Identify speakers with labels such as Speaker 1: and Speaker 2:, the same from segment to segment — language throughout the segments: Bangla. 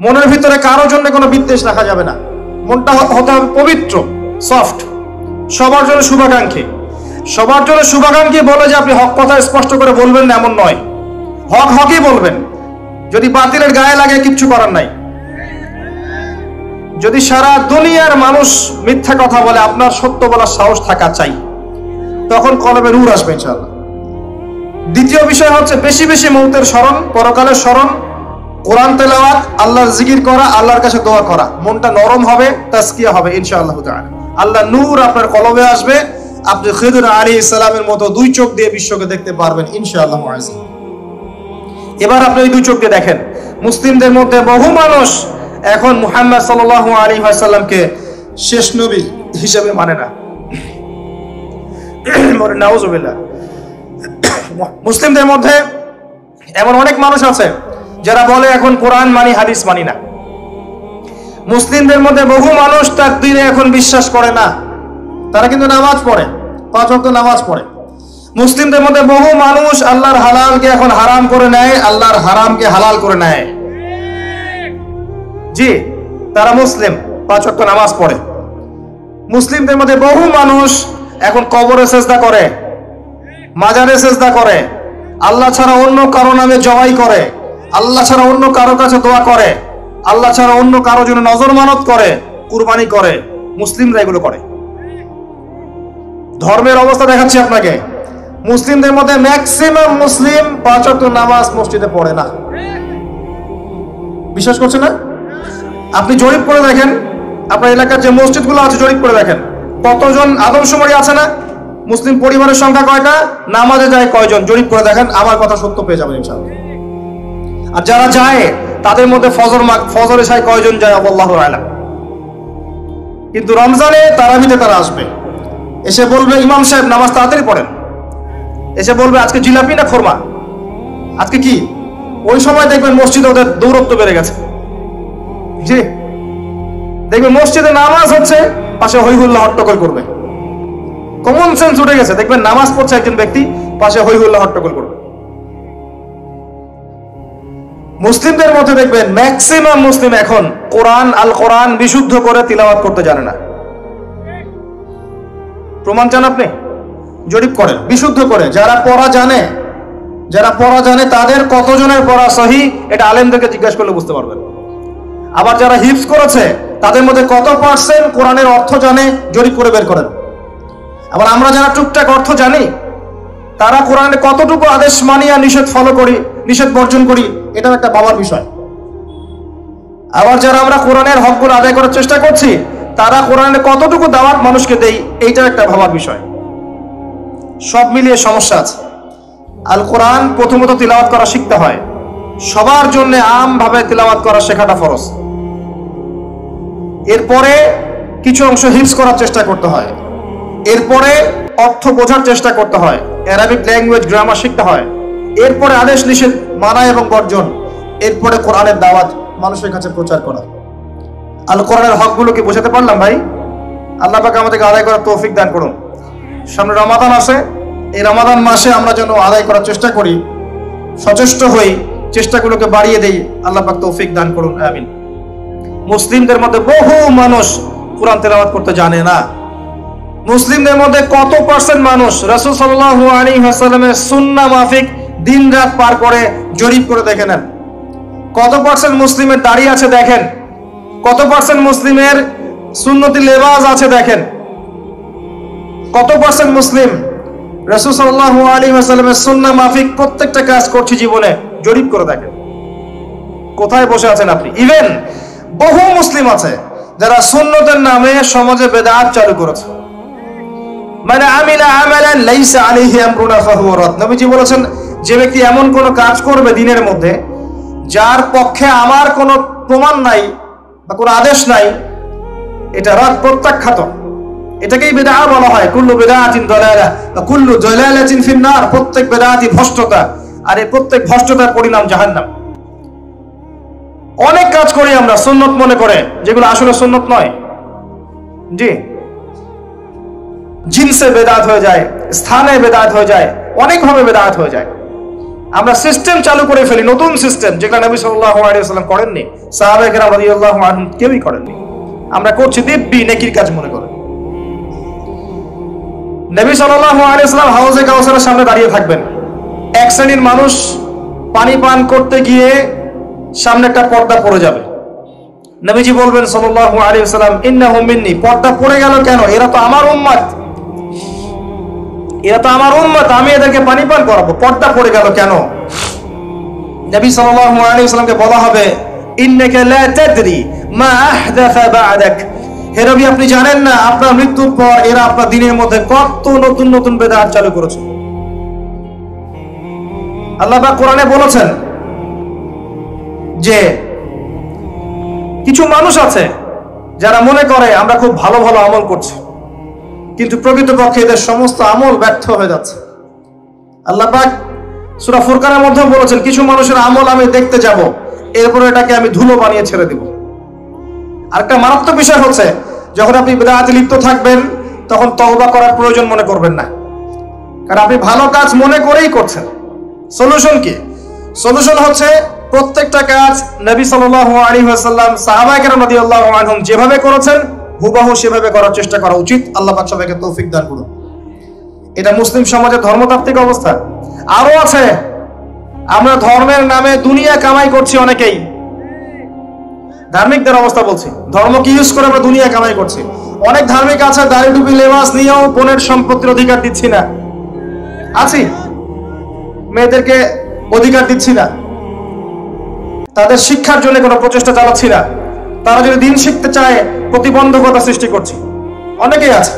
Speaker 1: মনের ভিতরে কারো জন্য কোনো বিদ্বেষ রাখা যাবে না। মনটা হতে হবে পবিত্র, সফট, সবার জন্য শুভাকাঙ্ক্ষী। সবার জন্য শুভাকাঙ্ক্ষী বলে যে আপনি হক কথা স্পষ্ট করে বলবেন না এমন নয়, হক হকই বলবেন। যদি বাতিলের গায়ে লাগে কিচ্ছু করার নাই। যদি সারা দুনিয়ার মানুষ মিথ্যা কথা বলে আপনার সত্য বলার সাহস থাকা চাই, তখন কলবে নূর আসবে ইনশাআল্লাহ। দ্বিতীয় বিষয় হচ্ছে বেশি বেশি মৌতের স্মরণ, পরকালের স্মরণ, কোরআন তেলাওয়াত, আল্লাহর জিকির করা, আল্লাহর কাছে দোয়া করা। মনটা নরম হবে, তাজকিয়া হবে ইনশাআল্লাহ তাআলা। আল্লাহ নূর আপনার কলবে আসবে, আপনি খিদর আলাইহিস সালামের মতো দুই চোখ দিয়ে বিশ্বকে দেখতে পারবেন ইনশাআল্লাহ। এবার আপনি এই দুই চোখ দিয়ে দেখেন, মুসলিমদের মধ্যে বহু মানুষ এখন মুহাম্মদ সাল্লাল্লাহু আলাইহি ওয়াসাল্লামকে শেষ নবী হিসেবে মানে না। নাউজুবিল্লাহ। মুসলিমদের মধ্যে এমন অনেক মানুষ আছে যারা বলে এখন কোরআন মানি, হাদিস মানি না। মুসলিমদের মধ্যে বহু মানুষ তাকদীরে এখন বিশ্বাস করে না, তারা কিন্তু নামাজ পড়ে, 5 ওয়াক্ত নামাজ পড়ে। মুসলিমদের মধ্যে বহু মানুষ আল্লাহর হালালকে এখন হারাম করে নেয়, আল্লাহর হারামকে হালাল করে নেয়। জি, তারা মুসলিম, 5 ওয়াক্ত নামাজ পড়ে। মুসলিমদের মধ্যে বহু মানুষ এখন কবরে সেজদা করে, মাজারে সেজদা করে, আল্লাহ ছাড়া অন্য কারো নামে জবাই করে, আল্লাহ ছাড়া অন্য কারো কাছে দোয়া করে, আল্লাহ ছাড়া অন্য কারো জন্য নজর মানত করে, কুরবানি করে। মুসলিমরা এগুলো করে। ধর্মের অবস্থা দেখাচ্ছি আপনাকে। মুসলিমদের মধ্যে ম্যাক্সিমাম মুসলিম 5 ওয়াক্ত নামাজ মসজিদে পড়ে না। বিশ্বাস করছেন না? আপনি জরিপ করে দেখেন, আপনার এলাকার যে মসজিদগুলো আছে জরিপ করে দেখেন, কতজন আদমশুমারি আছে না? মুসলিম পরিবারের সংখ্যা কয়টা, নামাজে যায় কয়জন, জরিপ করে দেখেন, আমার কথা সত্য পেয়ে যাবেন ইনশাআল্লাহ। আর যারা যায় তাদের মধ্যে ফজর এশায় কয়জন যায় আল্লাহু আ'লাম। কিন্তু রমজানে তারাবিতে তারা আসবে, এসে বলবে ইমাম সাহেব নামাজ তাড়াতাড়ি পড়েন, এসে বলবে আজকে জিলাপি না খোরমা, আজকে কি। ওই সময় দেখবেন মসজিদে ওদের দৌরত্ব বেড়ে গেছে। জি, দেখবেন মসজিদে নামাজ হচ্ছে, পাশে হই হুল্লাহ হট্টগোল করবে। কমন সেন্স উঠে গেছে, দেখবেন নামাজ পড়ছে একজন ব্যক্তি, পাশে হই হুল্লাহ হট্টগোল করবে। মুসলিমদের মধ্যে দেখবেন ম্যাক্সিমাম মুসলিম এখন আল কোরআন বিশুদ্ধ করে তিলাওয়াত করতে জানে না। প্রমাণ চান আপনি? জরিপ করেন, বিশুদ্ধ করে। যারা পড়া জানে তাদের কতজনের পড়া সহি, এটা আলেমদেরকে জিজ্ঞাসা করলে বুঝতে পারবেন। আবার যারা হিফজ করেছে তাদের মধ্যে কত পার্সেন্ট কোরআনের অর্থ জানে, জরিপ করে বের করেন। আবার আমরা যারা টুকটাক অর্থ জানি, তারা কোরআনের কতটুকু আদেশ মানি আর নিষেধ ফলো করি, নিষেধ বর্জন করি, এটাও একটা ভাবার বিষয়। আবার যারা আমরা কোরআনের হকগুলো আদায় করার চেষ্টা করছি, তারা কোরআনের কতটুকু দাওয়াত মানুষকে দেই, এইটাও একটা ভাবার বিষয়। সব মিলিয়ে সমস্যা আছে। আল কোরআন প্রথমত তিলাওয়াত করা শিখতে হয়। সবার জন্য আমভাবে তিলাওয়াত করা শেখাটা ফরজ। এরপরে কিছু অংশ হিফজ করার চেষ্টা করতে হয়, এরপরে অর্থ বোঝার চেষ্টা করতে হয়, অ্যারাবিক ল্যাঙ্গুয়েজ গ্রামার শিখতে হয়, এরপরে আদেশ নিষেধ মানা এবং বর্জন, এরপরে কোরআনের দাওয়াত মানুষের কাছে প্রচার করা। আল কোরআনের হকগুলোকে বোঝাতে পারলাম ভাই? আল্লাহ পাক আমাদেরকে আদায় করার তৌফিক দান করুন। সামনে রমাদান আসে, এই রমাদান মাসে আমরা যেন আদায় করার চেষ্টা করি, সচেষ্ট হই, চেষ্টাগুলোকে বাড়িয়ে দেই। আল্লাহ পাক তৌফিক দান করুন, আমিন। মুসলিমদের মধ্যে বহু মানুষ কোরআন তেলাওয়াত করতে জানে না। মুসলিমদের মধ্যে কত পার্সেন্ট মানুষ রাসূল সাল্লাল্লাহু আলাইহি ওয়াসাল্লামের সুন্নাহ মাফিক দিন রাত পার করে, জরিপ করে দেখে নেন। কত পার্সেন্ট মুসলিমের দাড়ি আছে দেখেন, কত পার্সেন্ট মুসলিমের সুন্নতি লেবাস আছে দেখেন, কত পার্সেন্ট মুসলিম রাসূল সাল্লাল্লাহু আলাইহি ওয়াসাল্লামের সুন্নাহ মাফিক প্রত্যেকটা কাজ করছে জীবনে, জরিপ করে দেখেন। কোথায় বসে আছেন আপনি? ইভেন বহু মুসলিম আছে যারা সুন্নতের নামে সমাজে বেদাত চালু করেছে। মানে আমিলা আমালান লাইসা আলাইহি আমরুনা ফাহুয়া রাদ। নবীজি বলেছেন, যে ব্যক্তি এমন কোন কাজ করবে দিনের মধ্যে যার পক্ষে আমার কোনো প্রমাণ নাই বা কোনো আদেশ নাই, এটা রাদ, প্রত্যাখ্যাত। এটাকেই বিদআহ বলা হয়। কুল্লু বিদআতিন দালালাহ ওয়া কুল্লু দালালাতিন ফিন-নার। প্রত্যেক বিদআতই ভ্রষ্টতা, আর এই প্রত্যেক ভ্রষ্টতার পরিণাম জাহান্নাম। অনেক কাজ করি আমরা সুন্নত মনে করে, যেগুলো আসলে সুন্নত নয়। জি, জিনসে বেদাত হয়ে যায়, স্থানে বেদাত হয়ে যায়, অনেকভাবে বেদাত হয়ে যায়। আমরা সিস্টেম চালু করে ফেলি, নতুন সিস্টেম, যেগুলো নবী সাল্লাল্লাহু আলাইহি ওয়াসাল্লাম করেননি, সাহাবায়ে কেরাম রাদিয়াল্লাহু আনহুম কেউই করেননি। আমরা করছি দিব্যি নেকির কাজ মনে করে। নবী সাল্লাল্লাহু আলাইহি ওয়াসাল্লাম হাউজে কাউসারের সামনে দাঁড়িয়ে থাকবেন। এক শ্রেণীর মানুষ পানি পান করতে গিয়ে সামনে একটা পর্দা পড়ে যাবে। নবীজি বলবেন সাল্লাল্লাহু আলাইহি ওয়াসাল্লাম, ইন্নাহুম মিন্নি, পর্দা পড়ে গেল কেন? এরা তো আমার উম্মত, এরা তো আমার উম্মত, আমি এদেরকে পানি পান করাবো, পর্দা পড়ে গেল কেন? নবী সাল্লাল্লাহু আলাইহি ওয়াসাল্লামকে বলা হবে, ইন্নাকা লা তাদরি মা আহদাথা বা'দাক, হে নবী আপনি জানেন না আপনার মৃত্যুর পর এরা আপনার দিনের মধ্যে কত নতুন নতুন বিদআত চালু করেছে। আল্লাহ পাক কোরআনে বলেছেন যে কিছু মানুষ আছে যারা মনে করে আমরা খুব ভালো ভালো আমল করছি, কিন্তু প্রকৃতপক্ষে এদের সমস্ত আমল ব্যর্থ হয়ে যাচ্ছে। আল্লাহ পাক সূরা ফুরকানের মধ্যে বলেছেন কিছু মানুষের আমল আমি দেখতে যাব, এরপর এটাকে আমি ধুলো বানিয়ে ছেড়ে দিব। আরেকটা মারাত্মক বিষয় হচ্ছে, যখন আপনি বিদআতে লিপ্ত থাকবেন তখন তওবা করার প্রয়োজন মনে করবেন না, কারণ আপনি ভালো কাজ মনে করেই করছেন। সলিউশন কি? সলিউশন হচ্ছে প্রত্যেকটা কাজ নবী সাল্লাল্লাহু আলাইহি ওয়াসাল্লাম, সাহাবায়ে কেরাম রাদিয়াল্লাহু আনহুম যেভাবে করেছেন হুবহু সেভাবে করার চেষ্টা করা উচিত। আল্লাহ পাক সবাইকে তৌফিক দান করুন। এটা মুসলিম সমাজের ধর্মতাত্ত্বিক অবস্থা। আরো আছে, আমরা ধর্মের নামে দুনিয়া কামাই করছি অনেকেই। ধার্মিকদের অবস্থা বলছি, ধর্মকে ইউজ করে আমরা দুনিয়া কামাই করছি। অনেক ধার্মিক আছে দাড়ি টুপি লেবাস নিয়েও বোনের সম্পত্তির অধিকার দিচ্ছি না, আছি, মেয়েদেরকে অধিকার দিচ্ছি না, তাদের শিক্ষার জন্য কোনো প্রচেষ্টা চালাচ্ছি না, তারা যদি দিন শিখতে চায় প্রতিবন্ধকতা সৃষ্টি করছি। অনেকেই আছে,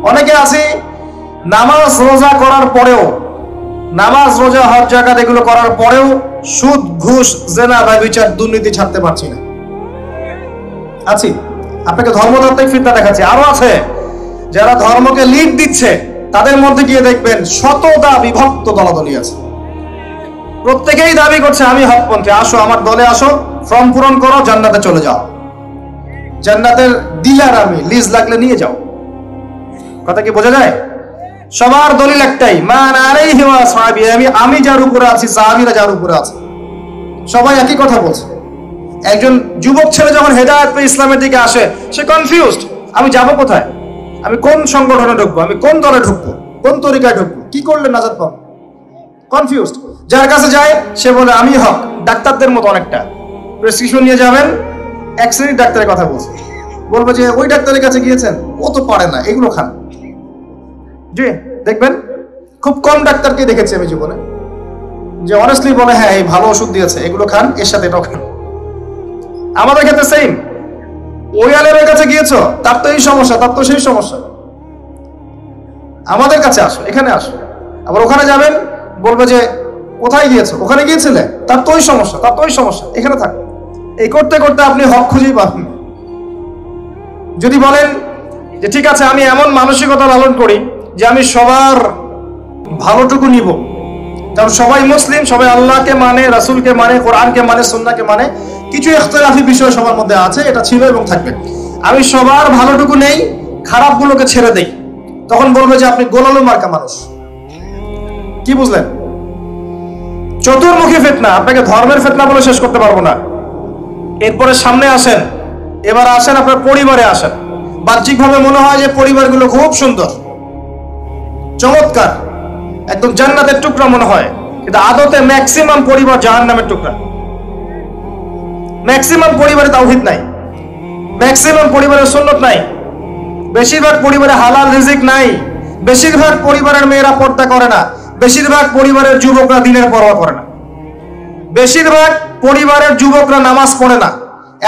Speaker 1: অনেকে আছে নামাজ রোজা করার পরেও, নামাজ রোজা হজ জাকাত এগুলো করার পরেও সুদ ঘুষ জেনা ব্যভিচার দুর্নীতি ছাড়তে পারছি না, আছি। আপনাকে ধর্মতাত্ত্বিক ফিতনা দেখাচ্ছি। আরো আছে যারা ধর্মকে লিড দিচ্ছে, তাদের মধ্যে গিয়ে দেখবেন শতদা বিভক্ত দলাদলি আছে। প্রত্যেকেই দাবি করছে আমি হকপন্থী, আসো আমার দলে আসো, ফর্ম পূরণ করো, জান্নাতে চলে যাও, জান্নাতের ডিলার আমি, লিজ লাগলে নিয়ে যাও। কথা কি বোঝা যায়? সবার দলিল একটাই, মান আলাইহি ওয়া আসহাবি, আমি যার উপরে আছি, সাহাবীরা যার উপরে আছে, সবাই একই কথা বলছে। একজন যুবক ছেলে যখন হেদায়েত পেয়ে ইসলামের দিকে আসে, সে কনফিউজড, আমি যাব কোথায়, আমি কোন সংগঠনে ঢুকবো, আমি কোন দলে ঢুকবো, কোন তরিকায় ঢুকবো, কি করলে নাজাত পাবো, কনফিউজড। যার কাছে যায় সে বলে আমি হক। ডাক্তারদের মতো অনেকটা, প্রেসক্রিপশন নিয়ে যাবেন, এক শ্রেণীর ডাক্তারের কথা বলছে, বলবো যে ওই ডাক্তারের কাছে গিয়েছেন, ও তো পারে না, এগুলো খান। জি দেখবেন খুব কম ডাক্তারকে দেখেছি আমি জীবনে যে অনেস্টলি বলে হ্যাঁ এই ভালো ওষুধ দিয়েছে, এগুলো খান, এর সাথে এটাও খান। আমাদের ক্ষেত্রে সেম, ওই আলেমের কাছে গিয়েছো, তার তো এই সমস্যা, তার তো সেই সমস্যা, আমাদের কাছে আসো, এখানে আসো। আবার ওখানে যাবেন, বলবে যে কোথায় গিয়েছো, ওখানে গিয়েছিলে, তার তো ওই সমস্যা, তার তো ওই সমস্যা, এখানে থাক। এই করতে করতে আপনি হক খুঁজেই পাবেন। যদি বলেন যে ঠিক আছে আমি এমন মানসিকতা লালন করি যে আমি সবার ভালোটুকু নিব, কারণ সবাই মুসলিম, সবাই আল্লাহকে মানে, রাসূলকে মানে, কোরআনকে মানে, সুন্নাহকে মানে, কিছু ইখতিলাফি বিষয় সবার মধ্যে আছে, এটা ছিল এবং থাকবে। আমি সবার ভালোটুকু নেই, খারাপগুলোকে ছেড়ে দেই, তখন বলবে যে আপনি গোলালু মার্কা মানুষ। কি বুঝলেন? চতুর্মুখী ফিতনা, আপনাকে ধর্মের ফিতনা বলে শেষ করতে পারবো না। এরপরে সামনে আসেন, এবার আসেন আপনার পরিবারে আসেন। বাহ্যিকভাবে মনে হয় যে পরিবারগুলো খুব সুন্দর, চমৎকার, একদম জান্নাতের টুকরা মনে হয়, কিন্তু আদতে ম্যাক্সিমাম পরিবার জাহান্নামের টুকরা। ম্যাক্সিমাম পরিবারে তাওহীদ নাই, ম্যাক্সিমাম পরিবারে সুন্নাত নাই, বেশিরভাগ পরিবারে হালাল রিজিক নাই, বেশিরভাগ পরিবারের মেয়েরা পর্দা করে না, বেশিরভাগ পরিবারের যুবকরা দ্বীনের পরোয়া করে না, বেশিরভাগ পরিবারের যুবকরা নামাজ পড়ে না,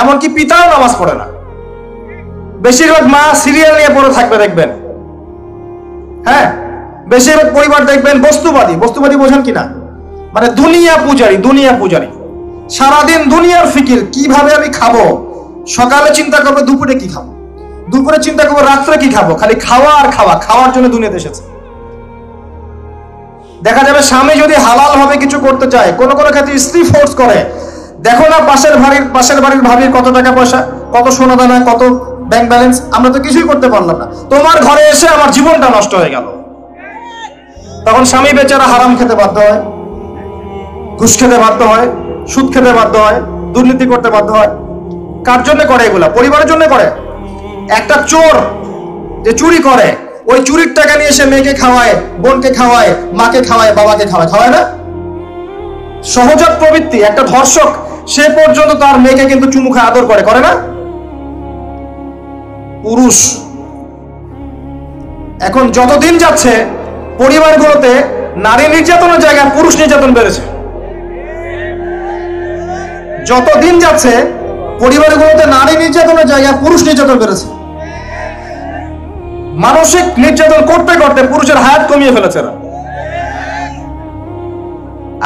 Speaker 1: এমনকি পিতাও নামাজ পড়ে না, বেশিরভাগ মা সিরিয়াল নিয়ে পড়ে থাকবে দেখবেন। হ্যাঁ, বেশিরভাগ পরিবার দেখবেন বস্তুবাদী। বস্তুবাদী বোঝেন কিনা? মানে দুনিয়া পূজারী, দুনিয়া পূজারী, সারাদিন দুনিয়ার ফিকির, কিভাবে আমি খাবো, সকালে চিন্তা করবে দুপুরে কি খাবো, দুপুরে চিন্তা করবো রাত্রে কি খাবো, খালি খাওয়া আর খাওয়া, খাওয়ার জন্য দুনিয়াতে এসেছে। দেখা যাবে স্বামী যদি হালাল ভাবে কিছু করতে চায়, কোনো কোনো ক্ষেত্রে স্ত্রী ফোর্স করে, দেখো না পাশের বাড়ির ভাবির কত টাকা পয়সা, কত সোনা দানা, কত ব্যাংক ব্যালেন্স, আমরা তো কিছুই করতে পারলাম না, তোমার ঘরে এসে আমার জীবনটা নষ্ট হয়ে গেল। তখন স্বামী বেচারা হারাম খেতে বাধ্য হয়। ঘুষ খেতে বাধ্য হয়, সুদ খেতে বাধ্য হয়, দুর্নীতি করতে বাধ্য হয়। কার জন্য করে এগুলা? পরিবারের জন্য করে। একটা চোর যে চুরি করে, ওই চুরির টাকা নিয়ে সে মেয়েকে খাওয়ায়, বোনকে খাওয়ায়, মাকে খাওয়ায়, বাবাকে খাওয়ায়, খাওয়ায় না? সহজাত প্রবৃত্তি। একটা ধর্ষক সে পর্যন্ত তার মেয়েকে কিন্তু চুমু খায়, আদর করে, করে না? পুরুষ এখন যতদিন যাচ্ছে পরিবারগুলোতে নারী নির্যাতনের জায়গায় পুরুষ নির্যাতন বেড়েছে। যতদিন যাচ্ছে পরিবারগুলোতে নারী নির্যাতনের জায়গায় পুরুষ নির্যাতন বেড়েছে। মানসিক নির্যাতন করতে করতে পুরুষের হায়াত কমিয়ে ফেলেছে না।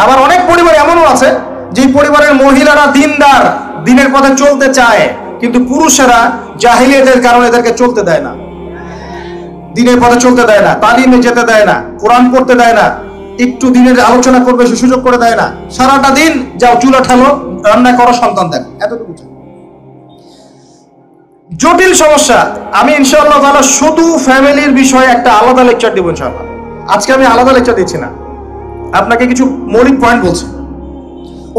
Speaker 1: আবার অনেক পরিবার এমনও আছে যে পরিবারের মহিলারা দিনদার, দিনের পথে চলতে চায়, কিন্তু পুরুষেরা জাহিলিয়াতের কারণে এদেরকে চলতে দেয় না, দিনের পথে চলতে দেয় না, তালিমে যেতে দেয় না, কোরআন পড়তে দেয় না, একটু দিনের আলোচনা করবে সে সুযোগ করে দেয় না। সারাটা দিন যাও চুলা ঠালো, রান্না করো, সন্তান দেখো, এতটুকু। জটিল সমস্যা। আমি ইনশাআল্লাহ তাআলা শুধু ফ্যামিলির বিষয়ে একটা আলাদা লেকচার দেব ইনশাআল্লাহ। আজকে আমি আলাদা লেকচার দিচ্ছি না, আপনাকে কিছু মৌলিক পয়েন্ট বলছি।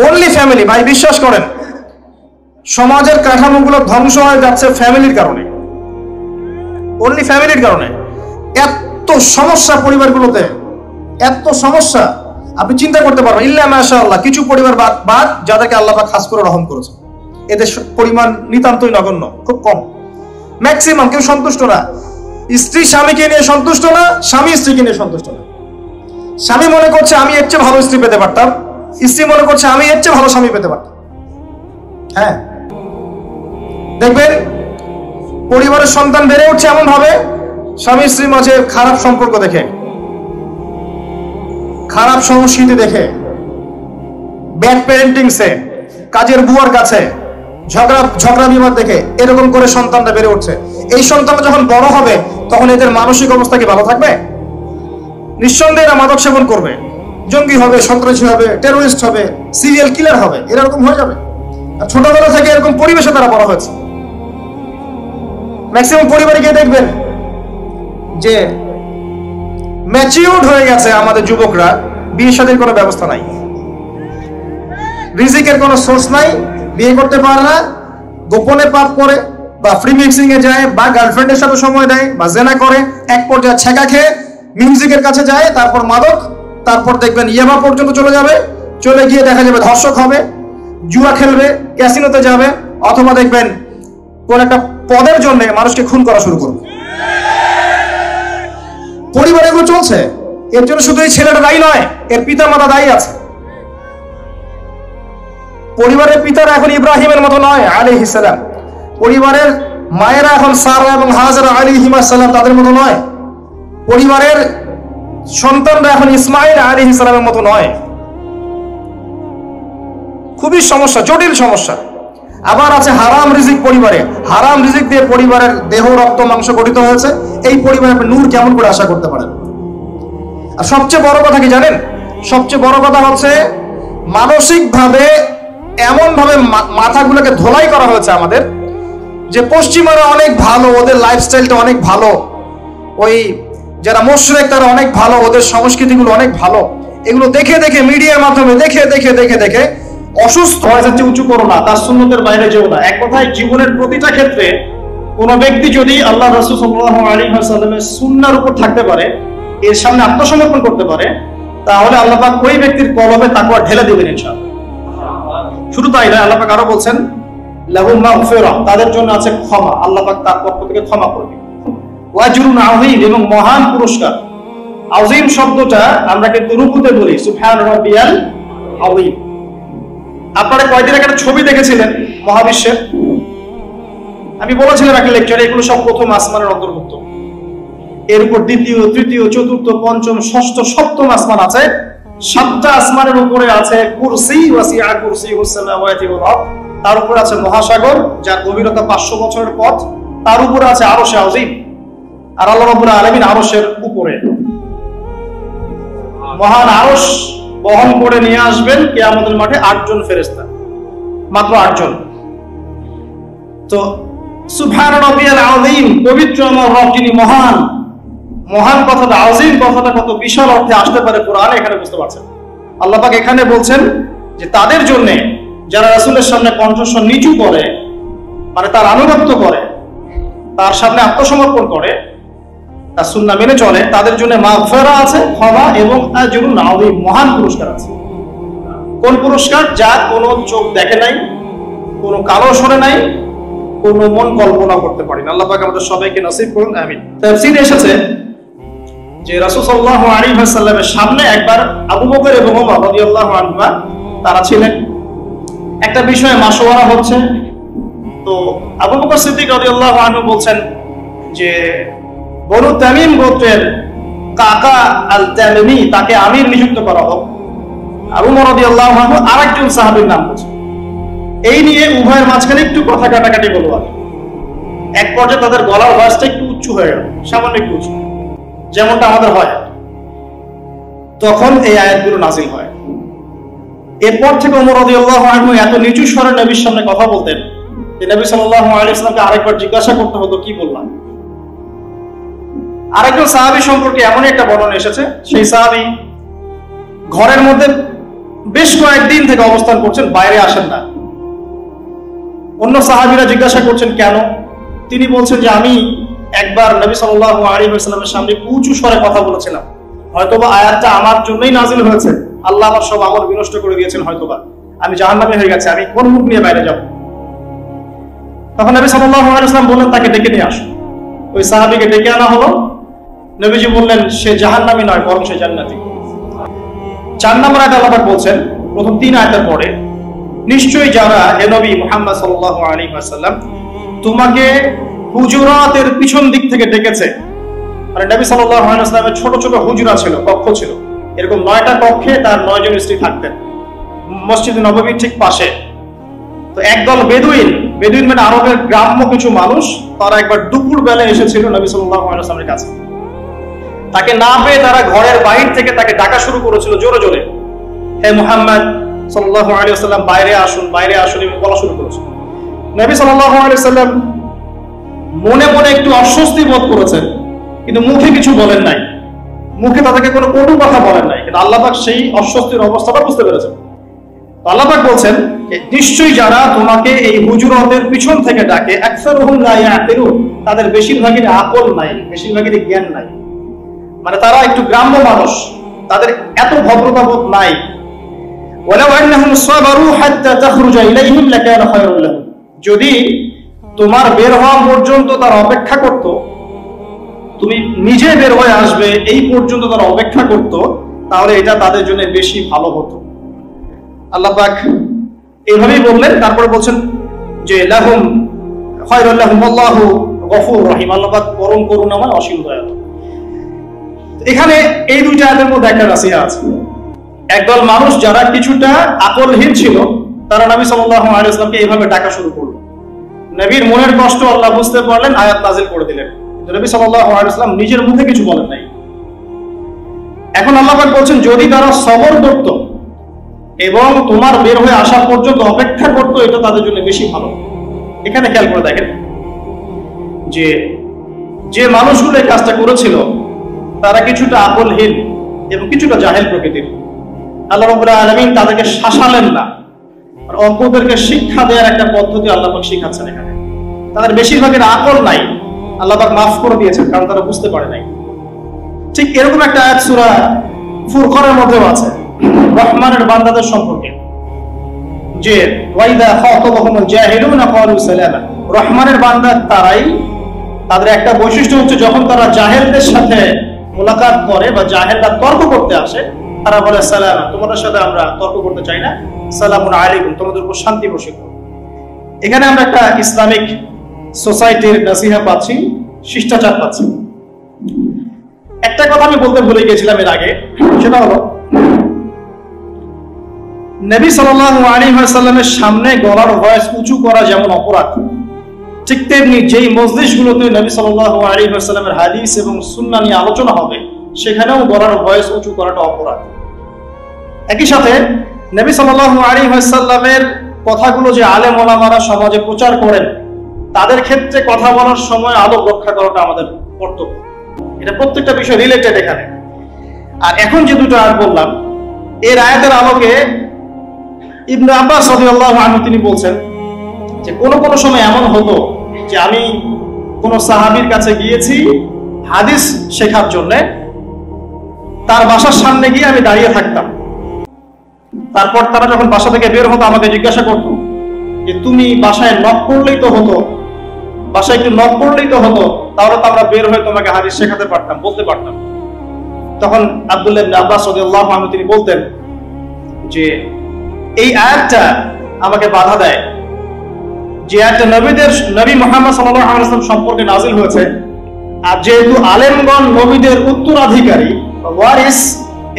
Speaker 1: অনলি ফ্যামিলি, ভাই বিশ্বাস করেন সমাজের কাঠামোগুলো ধ্বংস হয়ে যাচ্ছে ফ্যামিলির কারণে, অনলি ফ্যামিলির কারণে। এত সমস্যা পরিবারগুলোতে, এত সমস্যা আপনি চিন্তা করতে পারবেন। ইল্লা মাশাআল্লাহ, কিছু পরিবার বাদ যাদেরকে আল্লাহ পাক খাস করে রহম করেছে, এদের পরিমাণ নিতান্তই নগণ্য, খুব কম। ম্যাক্সিমাম কেউ সন্তুষ্ট না। স্ত্রী স্বামীকে নিয়ে সন্তুষ্ট না, স্বামী স্ত্রীকে নিয়ে সন্তুষ্ট না। স্বামী মনে করছে আমি এর চেয়ে ভালো স্ত্রী পেতে পারতাম, স্ত্রী মনে করছে আমি এর চেয়ে ভালো স্বামী পেতে পারতাম। হ্যাঁ, দেখবেন পরিবারের সন্তান বেড়ে উঠছে এমন ভাবে স্বামী স্ত্রীর মাঝে খারাপ সম্পর্ক দেখে, খারাপ সংস্কৃতি দেখে, ব্যাড প্যারেন্টিংসে, কাজের বুয়ার কাছে ঝগড়া বিবাদ দেখে এরকম করে সন্তানটা বেড়ে উঠছে। এই সন্তানটা যখন বড় হবে তখন এদের মানসিক অবস্থা কি ভালো থাকবে? নিঃসন্দেহে এরা মাদক সেবন করবে, জঙ্গি হবে, সন্ত্রাসী হবে, টেরোরিস্ট হবে, সিরিয়াল কিলার হবে, এরকম হয়ে যাবে। আর ছোটবেলা থেকে এরকম পরিবেশে তারা বড় হয়েছে। ম্যাক্সিমাম পরিবারে গিয়ে দেখবেন যে ম্যাচিউরড হয়ে গেছে আমাদের যুবকরা, বিয়ে শাদীর কোনো ব্যবস্থা নাই, রিজিকের কোনো সোর্স নাই, বিয়ে করতে পারে না, গোপনে পাপ করে বা ফ্রি মিক্সিং এ যায় বা গার্লফ্রেন্ডের সাথে সময় দেয় বা জেনা করে, এক পর্যায়ে ছেঁকা খেয়ে মিউজিকের কাছে যায়, তারপর মাদক, তারপর দেখবেন ইয়াবা পর্যন্ত চলে যাবে, চলে গিয়ে দেখা যাবে ধর্ষক হবে, জুয়া খেলবে, ক্যাসিনোতে যাবে, অথবা দেখবেন কোন একটা পদের জন্য মানুষকে খুন করা শুরু করবে। পরিবারে এগুলো চলছে। এর জন্য শুধু এই ছেলেটা দায়ী নয়, এর পিতা মাতা দায়ী আছে। পরিবারের পিতারা এখন ইব্রাহিমের মতো নয় আলাইহিস সালাম, পরিবারের মায়েরা এখন সারা এবং হাজরা আলাইহিস সালাম তাদের মতো নয়, পরিবারের সন্তানরা এখন ইসমাইল আলাইহিস সালামের মতো নয়। খুবই সমস্যা, জটিল সমস্যা। আবার আছে হারাম রিজিক পরিবারে, হারাম রিজিক দিয়ে পরিবারের দেহ রক্ত মাংস গঠিত হয়েছে, এই পরিবারে আপনি নূর কেমন করে আশা করতে পারেন? আর সবচেয়ে বড় কথা কি জানেন? সবচেয়ে বড় কথা হচ্ছে মানসিক ভাবে এমন ভাবে মাথাগুলোকে ধোলাই করা হয়েছে আমাদের, যে পশ্চিমারা অনেক ভালো, ওদের লাইফস্টাইলটা অনেক ভালো, ওই যারা মুশরিক তারা অনেক ভালো, ওদের সংস্কৃতিগুলো অনেক ভালো, এগুলো দেখে দেখে মিডিয়ার মাধ্যমে দেখে দেখে দেখে দেখে অসুস্থ হয়ে যাচ্ছে। উঁচু করো না, তার সুন্নতের বাইরে যেও না। এক কথায় জীবনের প্রতিটা ক্ষেত্রে কোন ব্যক্তি যদি আল্লাহ রাসূল সাল্লাল্লাহু আলাইহি ওয়াসাল্লামের সুন্নাহর উপর থাকতে পারে, এর সামনে আত্মসমর্পণ করতে পারে, তাহলে আল্লাহ পাক ওই ব্যক্তির কলবে তাকওয়া ঢেলে দিবেন ইনশাআল্লাহ। শুধু তাই নয়, আল্লাহ পাক আরো বলছেন লাহুম মাগফিরাহ, তাদের জন্য আছে ক্ষমা, আল্লাহ পাক তার পক্ষ থেকে ক্ষমা করবেন। ওয়া আজরুন আযীম, এবং মহান পুরস্কার। আযীম শব্দটা আমরা কিন্তু রুকুতে বলি সুবহান রাব্বিয়াল আযীম। আপনারা কয়েকদিন আগে একটা ছবি দেখেছিলেন মহাবিশ্বের, আমি বলেছিলাম একটা লেকচারে, এগুলো সব প্রথম আসমানের অন্তর্ভুক্ত। এর উপর দ্বিতীয়, তৃতীয়, চতুর্থ, পঞ্চম, ষষ্ঠ, সপ্তম আসমান আছে। 7টা আসমানের উপরে আছে কুরসি, ওয়াসিআ কুরসিয়ুস সামাওয়াতি ওয়াল আরদ, তার উপরে আছে মহাসাগর যার গভীরতা 500 বছরের পথ, তার উপরে আছে আরশে আযীম। আর আল্লাহ রাব্বুল আলামিন আরশের উপরে মহান আরশ বহন করে নিয়ে আসবেন কিয়ামতের মাঠে 8 জন ফেরেশতা, মাত্র 8 জন। তো সুবহান রাব্বিয়াল আযীম, পবিত্র আমার রব যিনি মহান। মহান কথাটা, আযীম কথাটা কত বিশাল অর্থে আসতে পারে কোরআনে, এখানে বুঝতে পারছেন। আল্লাহ পাক এখানে বলছেন যে তাদের জন্য যারা রাসূলের সামনে কণ্ঠস্বর নিচু করে, মানে তার আনুগত্য করে, তার সামনে আত্মসমর্পণ করে, তার সুন্নাহ মেনে চলে, তাদের জন্য মাগফিরা আছে, ক্ষমা এবং আজরুন আযীম, মহান পুরস্কার আছে। কোন পুরস্কার? যা কোনো চোখ দেখে নাই, কোনো কারো শোনে নাই, কোনো মন কল্পনা করতে পারে না। আল্লাহ পাক আমাদের সবাইকে নসিব করুন, আমিন। তাফসীরে এসেছে যে রাসূল সাল্লাল্লাহু আলাইহি ওয়াসাল্লামের সামনে একবার আবু বকর এবং ওমর রাদিয়াল্লাহু আনহুমা তারা ছিলেন, একটা বিষয়ে মাশওয়ারা হচ্ছে। তো আবু বকর সিদ্দিক রাদিয়াল্লাহু আনহু বলছেন যে বনু তামিম গোত্রের কাকা আল তামিমি তাকে আমির নিযুক্ত করা হোক। আবু বকর রাদিয়াল্লাহু আনহু আরেকজন সাহাবীর নাম বলছেন। এই নিয়ে উভয়ের মাঝখানে একটু কথা কাটাকাটি হলো। এক পর্যায়ে তাদের গলার ভয়েসটা একটু উঁচু হয়ে গেল, সামান্য একটু উঁচু, যেমনটা আমাদের হয়। তখন এই আয়াতগুলো নাযিল হয়। এরপর থেকে ওমর রাদিয়াল্লাহু আনহু এত নিচু স্বরে নবীর সামনে কথা বলতেন যে নবী সাল্লাল্লাহু আলাইহি ওয়াসাল্লামকে আরেকবার জিজ্ঞাসা করতে হতো কি বললাম। আরেকজন সাহাবী সম্পর্কে এমন একটা বর্ণনা এসেছে, সেই সাহাবী ঘরের মধ্যে বেশ কয়েকদিন থেকে অবস্থান করছেন, বাইরে আসেন না। অন্য সাহাবীরা জিজ্ঞাসা করছেন কেন? তিনি বলছেন যে আমি একবার নবী সাল্লাল্লাহু আলাইহি ওয়াসাল্লামের সামনে উঁচু স্বরে কথা বলেছিলাম, হয়তোবা আয়াতটা আমার জন্যই নাযিল হয়েছে, আল্লাহ আমার সব আমল বিনষ্ট করে দিয়েছেন, হয়তোবা আমি জাহান্নামী হয়ে গেছি, আমি কোন মুখ নিয়ে বাইরে যাব? তখন নবী সাল্লাল্লাহু আলাইহি ওয়াসাল্লাম বললেন তাকে ডেকে নিয়ে আসো। ওই সাহাবীকে ডেকে আনা হলো। নবীজি বললেন সে জাহান্নামী নয়, বরং সে জান্নাতি। 4 নম্বর আয়াতে আল্লাহ পাক বলছেন প্রথম 3 আয়াতের পরে, নিশ্চয়ই যারা হে নবী মুহাম্মদ সাল্লাল্লাহু আলাইহি ওয়াসাল্লাম তোমাকে হুজুরাতের পিছন দিক থেকে ডেকেছে, মানে নবী সাল্লাল্লাহু আলাইহি ওয়াসাল্লামের ছোট ছোট হুজরা ছিল, কক্ষ ছিল, এরকম 9টা কক্ষে তার 9 জন স্ত্রী থাকতেন মসজিদ নববীর ঠিক পাশে। তো একদল বেদুইন মানে আরবের গ্রাম্য কিছু মানুষ, তারা একবার দুপুর বেলা এসেছিল নবী সাল্লাল্লাহু আলাইহি ওয়াসাল্লামের কাছে। তাকে না পেয়ে তারা ঘরের বাইরে থেকে তাকে ডাকা শুরু করেছিল জোরে জোরে, হে মুহাম্মদ সাল্লাল্লাহু আলাইহি ওয়াসাল্লাম বাইরে আসুন, বাইরে আসুন, এবং বলা শুরু করেছিল। নবী সাল্লাল্লাহু আলাইহি ওয়াসাল্লাম মনে মনে একটু অস্বস্তি বোধ করেছেন, কিন্তু মুখে কিছু বলেন নাই, মুখে তাদেরকে কোনো কটু কথা বলেন নাই, কিন্তু আল্লাহ পাক সেই অস্বস্তির অবস্থাটা বুঝতে পেরেছেন। আল্লাহ পাক বলছেন নিশ্চয়ই যারা তোমাকে এই হুজুরাতের পিছন থেকে ডাকে, আকসারুহুম লা ইয়াকিলুন, তাদের বেশিরভাগের আকল নাই, বেশিরভাগের জ্ঞান নাই, মানে তারা একটু গ্রাম্য মানুষ, তাদের এত ভদ্রতাবোধ নাই। ওয়ালাউ আন্নাহুম সাবারু হাত্তা তাখরুজা ইলাইহিম লাকানা খায়রুল লাহুম, যদি তোমার বের হওয়া পর্যন্ত তারা অপেক্ষা করত, তুমি নিজে বের হয়ে আসবে এই পর্যন্ত তারা অপেক্ষা করত, তাহলে এটা তাদের জন্য বেশি ভালো হতো। আল্লাহ পাক এইভাবেই বললেন। তারপরে বলছেন যে লাহুম খায়রুল লাহুম আল্লাহু গফুর রহিম, আল্লাহ পাক পরম করুণাময়, অসীম দয়ালু। এখানে এই 2টা আয়াতের মধ্যে একটা রাসিয়া আছে। একদল মানুষ যারা কিছুটা আকলহীন ছিল, তারা নবী সাল্লাল্লাহু আলাইহি ওয়াসাল্লামকে এইভাবে ডাকা শুরু করলো। নবীর মনের কষ্ট আল্লাহ বুঝতে পারলেন, আয়াত নাযিল করে দিলেন। নবী সাল্লাল্লাহু আলাইহি ওয়াসাল্লাম নিজের মুখে কিছু বলেন নাই। এখন আল্লাহ পাক বলছেন যদি তারা সবর করত এবং তোমার বের হয়ে আসা পর্যন্ত অপেক্ষা করত, এটা তাদের জন্য বেশি ভালো। এখানে খেয়াল করে দেখেন যে যে মানুষগুলো এই কাজটা করেছিল তারা কিছুটা আকলহীন এবং কিছুটা জাহেল প্রকৃতির। আল্লাহ রাব্বুল আলামিন তাদেরকে শাসালেন না, অজ্ঞদেরকে শিক্ষা দেওয়ার একটা পদ্ধতি আল্লাহ পাক শিখাচ্ছেন এখানে। তাদের বেশিরভাগের আকল নাই, আল্লাহ পাক মাফ করে দিয়েছেন, কারণ তারা বুঝতে পারে নাই। ঠিক এরকম একটা আয়াত সূরা ফুরকানের মধ্যেও আছে রহমানের বান্দাদের সম্পর্কে, যে ওয়াইদা খাতাবাহুমুল জাহিলুনা ক্বালু সালামা, রহমানের বান্দা তারাই, তাদের একটা বৈশিষ্ট্য হচ্ছে যখন তারা জাহেলদের সাথে মোলাকাত করে বা জাহেলরা তর্ক করতে আসে, তারা বলে সালাম, তোমাদের সাথে আমরা তর্ক করতে চাই না, সালামুন আলাইকুম, তোমাদের উপর শান্তি বর্ষিত হোক। এখানে আমরা একটা ইসলামিক সোসাইটির নসিহা পাচ্ছি, শিষ্টাচার পাচ্ছি। একটা কথা আমি বলতে ভুলে গিয়েছিলাম এর আগে, সেটা হলো নবী সাল্লাল্লাহু আলাইহি ওয়াসাল্লামের সামনে গলার ভয়েস উঁচু করা যেমন অপরাধ, ঠিক তেমনি যেই মজলিসগুলোতে নবী সাল্লাল্লাহু আলাইহি ওয়াসাল্লামের হাদিস এবং সুন্নাহ নিয়ে আলোচনা হবে, সেখানেও গলার ভয়েস উঁচু করাটা অপরাধ। একই সাথে নবী সাল্লাল্লাহু আলাইহি ওয়াসাল্লামের কথাগুলো যে আলেম ওলামারা সমাজে প্রচার করেন, তাদের ক্ষেত্রে কথা বলার সময় আদব রক্ষা করাটা আমাদের কর্তব্য। এটা প্রত্যেকটা বিষয় রিলেটেড এখানে। আর এখন যে 2টা আয়াত বললাম, এর আয়াতের আলোকে ইবনে আব্বাস রাদিয়াল্লাহু আনহু তিনি বলছেন যে কোন কোন সময় এমন হতো যে আমি কোন সাহাবীর কাছে গিয়েছি হাদিস শেখার জন্য, তার বাসার সামনে গিয়ে আমি দাঁড়িয়ে থাকতাম। তারপর তারা যখন বাসা থেকে বের হতো আমাকে জিজ্ঞাসা করতো যে তুমি বাসায় নক করলেই তো হতো, বাসায় একটু নক করলেই তো হতো, তাহলে তো আমরা বের হয়ে তোমাকে হাদিস শেখাতে পারতাম, বলতে পারতাম। তখন আব্দুল্লাহ ইবনে আব্বাস রাদিয়াল্লাহু আনহু তিনি বলতেন যে এই আয়াতটা আমাকে বাধা দেয়, যে আয়াতটা নবী মুহাম্মদ সাল্লাল্লাহু আলাইহি ওয়াসাল্লাম সম্পর্কে নাযিল হয়েছে, আর যেহেতু আলেমগণ নবীদের উত্তরাধিকারী ওয়ারিস,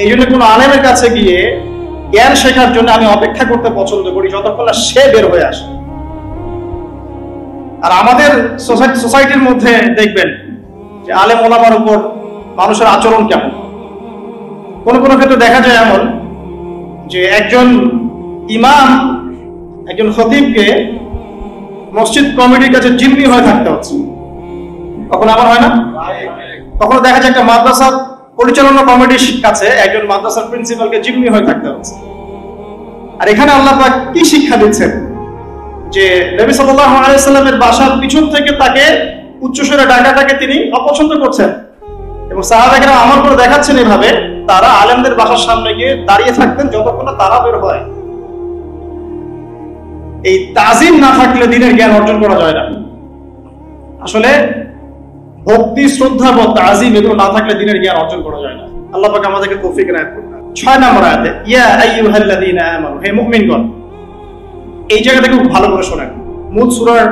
Speaker 1: এই জন্য কোনো আলেমের কাছে গিয়ে জ্ঞান শেখার জন্য আমি অপেক্ষা করতে পছন্দ করি যতক্ষণ না সে বের হয়ে আসে। আর আমাদের সোসাইটির মধ্যে দেখবেন যে আলেম ওলামার উপর মানুষের আচরণ কেমন। কোন কোন ক্ষেত্রে দেখা যায় এমন যে একজন ইমাম একজন খতিবকে মসজিদ কমিটির কাছে জিম্মি হয়ে থাকতে হচ্ছে। কখন এমন হয় না? কখনো দেখা যায় একটা মাদ্রাসা পরিচালনা কমিটির কাছে একজন মাদ্রাসার প্রিন্সিপালকে জিম্মি হয়ে থাকতে হচ্ছে। আর এখানে আল্লাহ পাক কি শিক্ষা দিচ্ছেন যে নবী সাল্লাল্লাহু আলাইহি সাল্লামের বাসার পিছন থেকে তাকে উচ্চস্বরে ডাকাটাকে তিনি অপছন্দ করছেন, এবং সাহাবায়েরা আমল করে দেখাচ্ছেন এভাবে তারা আলেমদের বাসার সামনে গিয়ে দাঁড়িয়ে থাকতেন যতক্ষণ না তারা বের হয়। এই তাজিম না থাকলে দ্বীনের জ্ঞান অর্জন করা যায় না। আসলে ভক্তি, শ্রদ্ধা বা তাজিম এগুলো না থাকলে দ্বীনের জ্ঞান অর্জন করা যায় না। আল্লাহ পাক আমাদেরকে তৌফিক এনায়েত করুন। 6 নম্বর আয়াতে ইয়া আইয়ুহাল্লাযীনা আমানু, হে মুমিনগণ। এই জায়গা থেকে খুব ভালো করে শোনেন, মূল সূরার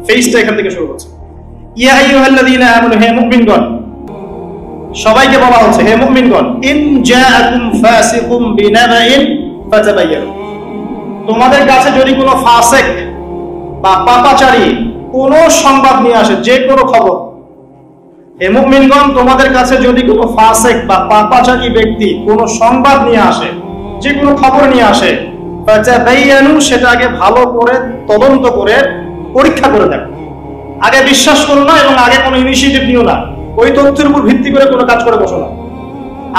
Speaker 1: ফেসটা এখান থেকে শুরু হচ্ছে। ইয়া আইয়ুহাল্লাযীনা আমানু, হে মুমিনগণ। সবাইকে বলা হচ্ছে হে মুমিনগণ, ইন জাআকুম ফাসিকুম বিনাবাইন ফাতাবায়ানু, তোমাদের কাছে যদি কোনো ফাসিক বা পাপাচারী কোনো সংবাদ নিয়ে আসে, যে কোনো খবর, হে মুমিনগণ তোমাদের কাছে যদি কোনো ফাসিক বা পাপাচারী ব্যক্তি কোনো সংবাদ নিয়ে আসে, যে কোনো খবর নিয়ে আসে, ফাতাবায়ানু, সেটা আগে ভালো করে তদন্ত করে পরীক্ষা করে দেখো। আগে বিশ্বাস করো না এবং আগে কোনো ইনিশিয়েটিভ নিও না, ওই তথ্যের উপর ভিত্তি করে কোনো কাজ করে বসো না।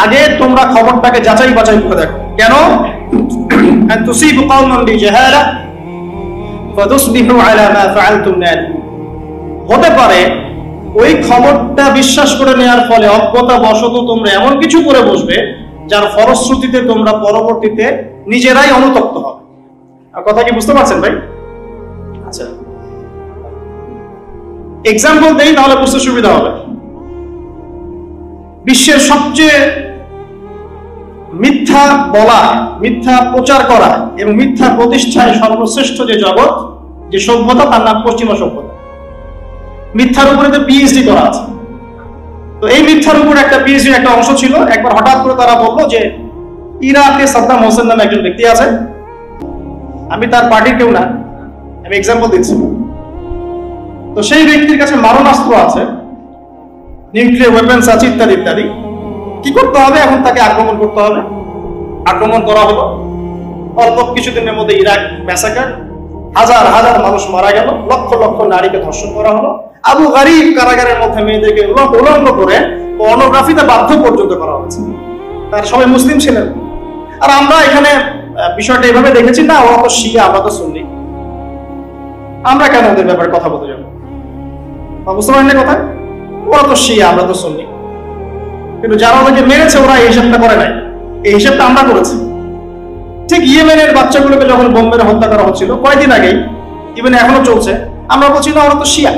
Speaker 1: আগে তোমরা খবরটাকে যাচাই বাছাই করে দেখো। কেন? আন তুসিবু কওমান বিজাহালা ফাতুসবিহু আলা মা ফাআলতুম নাদিমিন, হতে পারে ওই খবরটা বিশ্বাস করে নেওয়ার ফলে অজ্ঞতা বশত তোমরা এমন কিছু করে বসবে যার ফলশ্রুতিতে তোমরা পরবর্তীতে নিজেরাই অনুতপ্ত হবে। আর কথা কি বুঝতে পারছেন ভাই? আচ্ছা, এক্সাম্পল দেই তাহলে বুঝতে সুবিধা হবে। বিশ্বের সবচেয়ে মিথ্যা বলা, মিথ্যা প্রচার করা এবং মিথ্যা প্রতিষ্ঠায় সর্বশ্রেষ্ঠ যে জগৎ, যে সভ্যতা, তার নাম পশ্চিমা সভ্যতা। মিথ্যার উপরে তো পিএইচডি করা আছে। তো এই মিথ্যার উপরে একটা পিএইচডির একটা অংশ ছিল। একবার হঠাৎ করে তারা বললো যে ইরাকে সাদ্দাম হোসেন নামে একজন ব্যক্তি আছে, আমি তার পার্টির কেউ না, আমি এক্সাম্পল দিচ্ছি। তো সেই ব্যক্তির কাছে মারণাস্ত্র আছে, নিউক্লিয়ার ওয়েপন্স আছে, ইত্যাদি ইত্যাদি। কি করতে হবে? এখন তাকে আক্রমণ করতে হবে। আক্রমণ করা হলো, অল্প কিছুদিনের মধ্যে ইরাক ম্যাসাকার, হাজার হাজার মানুষ মারা গেল, লক্ষ লক্ষ নারীকে ধর্ষণ করা হলো। আবু গারিব কারাগারের মধ্যে মেয়েদেরকে উলঙ্গ করে পর্নোগ্রাফিতে বাধ্য পর্যন্ত করা হয়েছে। তারা সবাই মুসলিম ছিলেন। আর আমরা এখানে বিষয়টা এভাবে দেখেছি, না ওরা তো শিয়া, আমরা তো সুন্নি, আমরা কেন ওদের ব্যাপারে কথা বলতে যাবো? বুঝতে পারেন না কথা? ওরা তো শিয়া, আমরা তো সুন্নি। কিন্তু যারা ওদেরকে মেরেছে ওরা এই হিসাবটা করে নাই, এই হিসাবটা আমরা করেছি। ঠিক ইয়েমেনের বাচ্চাগুলোকে যখন বোম মেরে হত্যা করা হচ্ছিল কয়েকদিন আগেই, ইভেন এখনো চলছে, আমরা বলছি না ওরা তো শিয়া।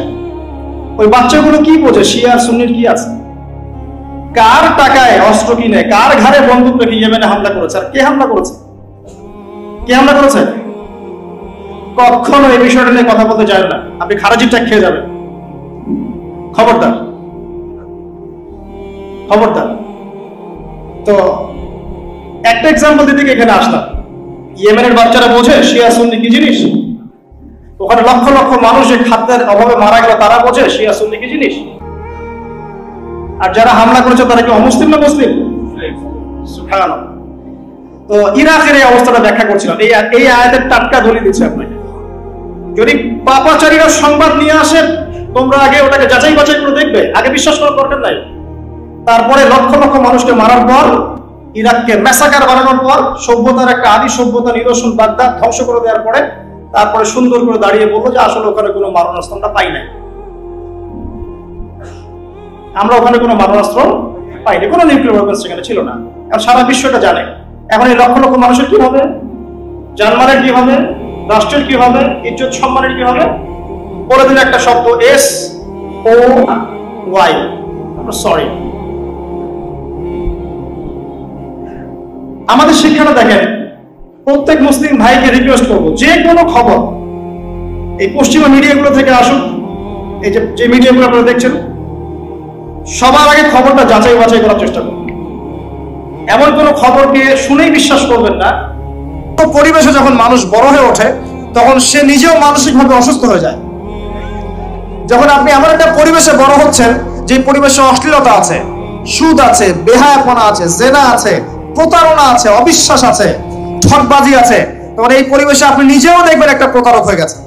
Speaker 1: ওই বাচ্চাগুলো কি বোঝে শিয়া আর সুন্নির কি আছে? কার টাকায় অস্ত্র কিনে, কার ঘাড়ে বন্দুক রেখে ইয়েমেনে হামলা করেছে? আর কে হামলা করেছে? কে হামলা করেছে? কখনো এই বিষয়টা নিয়ে কথা বলতে যায় না, আপনি খারাজির টাক খেয়ে যাবেন। খবরদার, খবরদার। তো একটা এক্সাম্পল দিতে এখানে আসলাম। ইয়েমেনের বাচ্চারা বোঝে শিয়া সুন্নি কি জিনিস? ওখানে লক্ষ লক্ষ মানুষ যে খাদ্যের অভাবে মারা গেল, তারা বোঝে শিয়া সুন্নি কি জিনিস? আর যারা হামলা করেছে তারা কি অমুসলিম না মুসলিম? সুবহানাল্লাহ। তো ইরাকের এই অবস্থাটা ব্যাখ্যা করছিলাম। এই আয়াতের টাটকা দলিল দিচ্ছে আপনাকে। যদি পাপাচারীরা সংবাদ নিয়ে আসে, তোমরা আগে ওটাকে যাচাই বাছাই করে দেখবে, আগে বিশ্বাস করার দরকার নাই। তারপরে লক্ষ লক্ষ মানুষকে মারার পর ইরাককে ম্যাসাকার বানানোর পর সভ্যতার একটা আদি সভ্যতা নিদর্শন বাগদাদ ধ্বংস করে দেওয়ার পরে তারপরে সুন্দর করে দাঁড়িয়ে বলবো যে আসলে ওখানে কোনো মারণাস্ত্র আমরা পাই নাই, আমরা ওখানে কোনো মারণাস্ত্র পাইনি, কোনো নিউক্লিয়ার ওয়েপন্স সেখানে ছিল না। কারণ সারা বিশ্বটা জানে এখন এই লক্ষ লক্ষ মানুষের কি হবে, জানমালের কি হবে, রাষ্ট্রের কি হবে, ইজ্জত সম্মানের কি হবে। বলে দিলে একটা শব্দ SOY, সরি। আমাদের শিক্ষাটা দেখেন, প্রত্যেক মুসলিম ভাইকে রিকোয়েস্ট করবো যে কোনো খবর এই পশ্চিমা মিডিয়াগুলো থেকে আসুক, এই যে মিডিয়াগুলো আপনারা দেখছেন, সবার আগে খবরটা যাচাই বাছাই করার চেষ্টা করুন। এমন কোনো খবরকে শুনেই বিশ্বাস করবেন না। তো পরিবেশে যখন মানুষ বড় হয়ে ওঠে তখন সে নিজেও মানসিকভাবে অসুস্থ হয়ে যায়। যখন আপনি এমন একটা পরিবেশে বড় হচ্ছেন যে পরিবেশে অশ্লীলতা আছে, সুদ আছে, বেহায়াপনা আছে, জেনা আছে, প্রতারণা আছে, অবিশ্বাস আছে, ঠকবাজি আছে, তখন এই পরিবেশে আপনি নিজেও দেখবেন একটা প্রতারক হয়ে গেছে।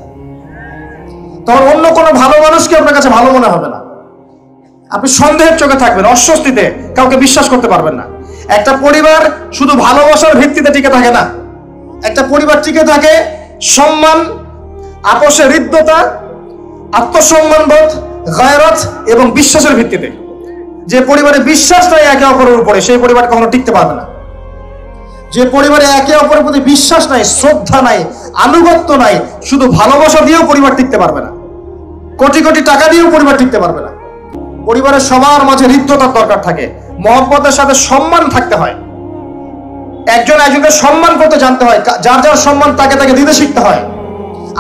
Speaker 1: তখন অন্য কোনো ভালো মানুষকে আপনার কাছে ভালো মনে হবে না, আপনি সন্দেহের চোখে থাকবেন, অস্বস্তিতে কাউকে বিশ্বাস করতে পারবেন না। একটা পরিবার শুধু ভালোবাসার ভিত্তিতে টিকে থাকে না, একটা পরিবার টিকে থাকে সম্মান, আপোষে হৃদ্যতা, আত্মসম্মানবোধ, গায়রত এবং বিশ্বাসের ভিত্তিতে। যে পরিবারে বিশ্বাস নাই একে অপরের উপরে, সেই পরিবার কখনো টিকতে পারবে না। যে পরিবারে একে অপরের প্রতি বিশ্বাস নাই, শ্রদ্ধা নাই, আনুগত্য নাই, শুধু ভালোবাসা দিয়েও পরিবার টিকতে পারবে না, কোটি কোটি টাকা দিয়েও পরিবার টিকতে পারবে না। পরিবারের সবার মাঝে হৃদ্যতার দরকার থাকে, মহব্বতের সাথে সম্মান থাকতে হয়, একজন একজনকে সম্মান করতে জানতে হয়, যার যার সম্মান তাকে তাকে দিতে শিখতে হয়,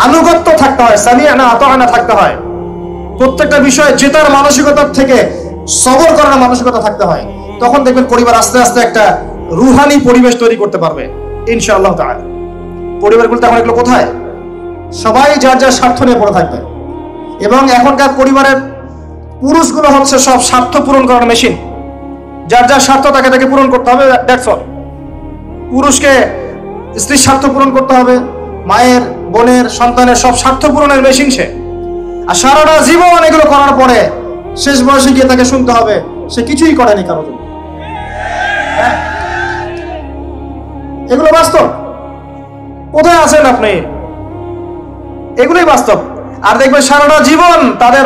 Speaker 1: আনুগত্য থাকতে হয়, সামিআনা আতাআনা থাকতে হয়, প্রত্যেকটা বিষয়ে জেতার মানসিকতার থেকে সবর করার মানসিকতা থাকতে হয়। তখন দেখবেন পরিবার আস্তে আস্তে একটা রুহানি পরিবেশ তৈরি করতে পারবে ইনশাআল্লাহ তাআলা। পরিবারগুলো তখন এগুলো কোথায়, সবাই যার যার স্বার্থ নিয়ে পড়ে থাকবে। এবং এখনকার পরিবারের পুরুষগুলো হচ্ছে সব স্বার্থ পূরণ করার মেশিন, যার যার স্বার্থ তাকে তাকে পূরণ করতে হবে, দ্যাটস অল। পুরুষকে স্ত্রীর স্বার্থ পূরণ করতে হবে, মায়ের, বোনের, সন্তানের সব স্বার্থ পূরণের মেশিন সে। আর সারাটা জীবন এগুলো করার পরে শেষ বয়সে গিয়ে তাকে শুনতে হবে সে কিছুই করেনি কারোর জন্য। এগুলো বাস্তব, কোথায় আছেন আপনি? এগুলোই বাস্তব। আর দেখবেন সারাটা জীবন তাদের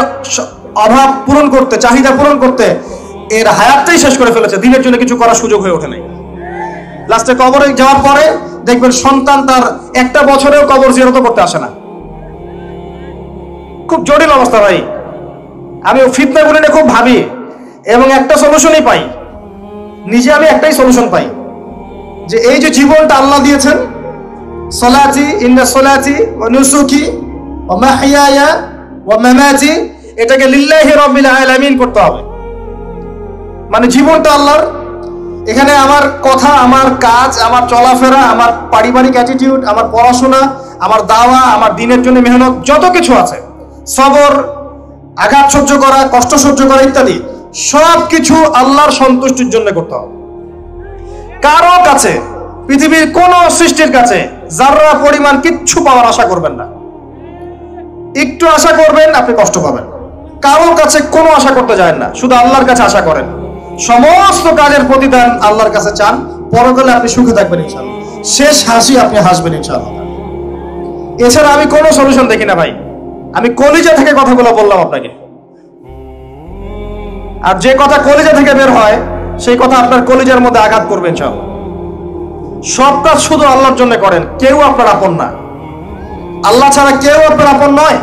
Speaker 1: অভাব পূরণ করতে, চাহিদা পূরণ করতে এর হায়াতটাই শেষ করে ফেলেছে, দিনের জন্য কিছু করার সুযোগ হয়ে ওঠে নাই। লাস্টে কবরে যাওয়ার পরে দেখবেন সন্তান তার একটা বছরেও কবর জিয়ারত করতে আসে না। খুব জটিল অবস্থা ভাই। আমি ফিতনাগুলো নিয়ে খুব ভাবি এবং একটা সলিউশনই পাই, নিজে আমি একটাই সলিউশন পাই, যে এই যে জীবনটা আল্লাহ দিয়েছেন, সলাতি ইন্না সলাতি ওয়া নুসুকি ওয়া মাহইয়ায়া ওয়া মামাতি, এটাকে লিল্লাহি রাব্বিল আলামিন করতে হবে। মানে জীবনটা আল্লাহর, এখানে আমার কথা, আমার কাজ, আমার চলাফেরা, আমার পারিবারিক অ্যাটিটিউড, আমার পড়াশোনা, আমার দাওয়া, আমার দিনের জন্য মেহনত, যত কিছু আছে, সবর, আঘাত সহ্য করা, কষ্ট সহ্য করা ইত্যাদি সব কিছু আল্লাহর সন্তুষ্টির জন্য করতে হবে। কারো কাছে, পৃথিবীর কোন সৃষ্টির কাছে যাররা পরিমাণ কিচ্ছু পাওয়ার আশা করবেন না। একটু আশা করবেন আপনি কষ্ট পাবেন। কারো কাছে কোনো আশা করতে যায় না, শুধু আল্লাহর কাছে আশা করেন। সমস্ত কাজের প্রতিদান আল্লাহর কাছে চান, পরকালে আপনি সুখে থাকবেন ইনশাআল্লাহ, শেষ হাসি আপনি হাসবেন ইনশাআল্লাহ। এছাড়া আমি কোনো সলিউশন দেখি না ভাই। আমি কলিজা থেকে কথাগুলো বললাম আপনাকে, আর যে কথা কলিজা থেকে বের হয় সেই কথা আপনার কলিজার মধ্যে আঘাত করবে ইনশাআল্লাহ। সব কাজ শুধু আল্লাহর জন্য করেন, কেউ আপনার আপন না, আল্লাহ ছাড়া কেউ আপনার আপন নয়।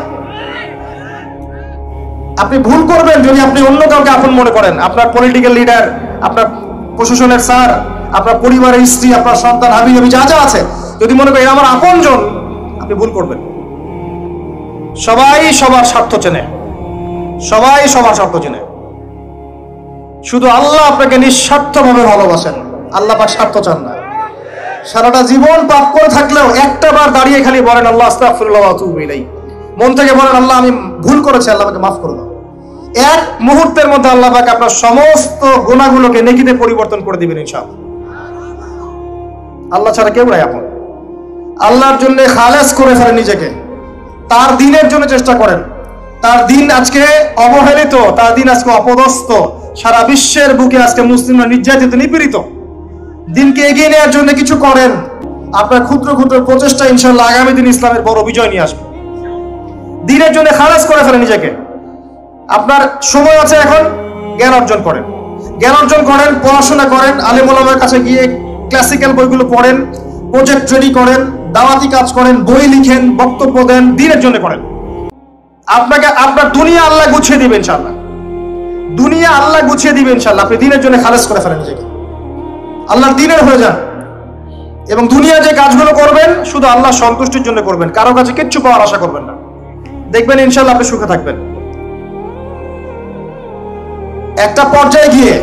Speaker 1: আপনি ভুল করবেন যদি আপনি অন্য কাউকে আপন মনে করেন, আপনার পলিটিক্যাল লিডার, আপনার প্রশাসনের স্যার, আপনার পরিবারের স্ত্রী, আপনার সন্তান, হাবি জাবি যা যা আছে, যদি মনে করেন আমার আপনজন, আপনি ভুল করবেন। সবাই সবার স্বার্থ চেনে, সবাই সবার স্বার্থ চেনে, শুধু আল্লাহ আপনাকে নিঃস্বার্থভাবে ভালোবাসেন, আল্লাহ পাক স্বার্থ চান না। সারাটা জীবন পাপ করে থাকলেও একটা বার দাঁড়িয়ে খালি বলেন আল্লাহ আস্তাগফিরুল্লাহ ওয়া আতুবু ইলাইহি, মন থেকে বলেন আল্লাহ আমি ভুল করেছি, আল্লাহ আমাকে মাফ করে দাও। এক মুহূর্তের মধ্যে আল্লাহ পাক আপনার সমস্ত গুনাহগুলোকে নেকিতে পরিবর্তন করে দিবেন ইনশাআল্লাহ। আল্লাহ ছাড়া কেউ নাই আপন। আল্লাহর জন্য খালেস করে ফেলেন নিজেকে, তার দিনের জন্য চেষ্টা করেন। তার দিন আজকে অবহেলিত, তার দিন আজকে অপদস্থ, সারা বিশ্বের বুকে আজকে মুসলিমরা নির্যাতিত, নিপীড়িত। দিনকে এগিয়ে নেওয়ার জন্য কিছু করেন, আপনার ক্ষুদ্র ক্ষুদ্র প্রচেষ্টা ইনশাআল্লাহ আগামী দিন ইসলামের বড় বিজয় নিয়ে আসবে। দিনের জন্য খালাস করে ফেলেন নিজেকে। আপনার সময় আছে এখন, জ্ঞান অর্জন করেন, জ্ঞান অর্জন করেন, পড়াশোনা করেন, আলেম ওলামার কাছে গিয়ে ক্লাসিক্যাল বইগুলো পড়েন, প্রজেক্ট রেডি করেন, দাওয়াতি কাজ করেন, বই লিখেন, বক্তব্য দেন, দিনের জন্য করেন। আপনাকে আপনার দুনিয়া আল্লাহ গুছিয়ে দিবেন ইনশাআল্লাহ, দুনিয়া আল্লাহ গুছিয়ে দিবেন ইনশাআল্লাহ। আপনি দিনের জন্য খালাস করে ফেলেন নিজেকে, আল্লাহর দিনের হয়ে যান, এবং দুনিয়া যে কাজগুলো করবেন শুধু আল্লাহ সন্তুষ্টির জন্য করবেন, কারো কাছে কিচ্ছু পাওয়ার আশা করবেন না। দেখবেন ইনশাআল্লাহ আপনি সুখে থাকবেন। একটা পর্যায়ে গিয়ে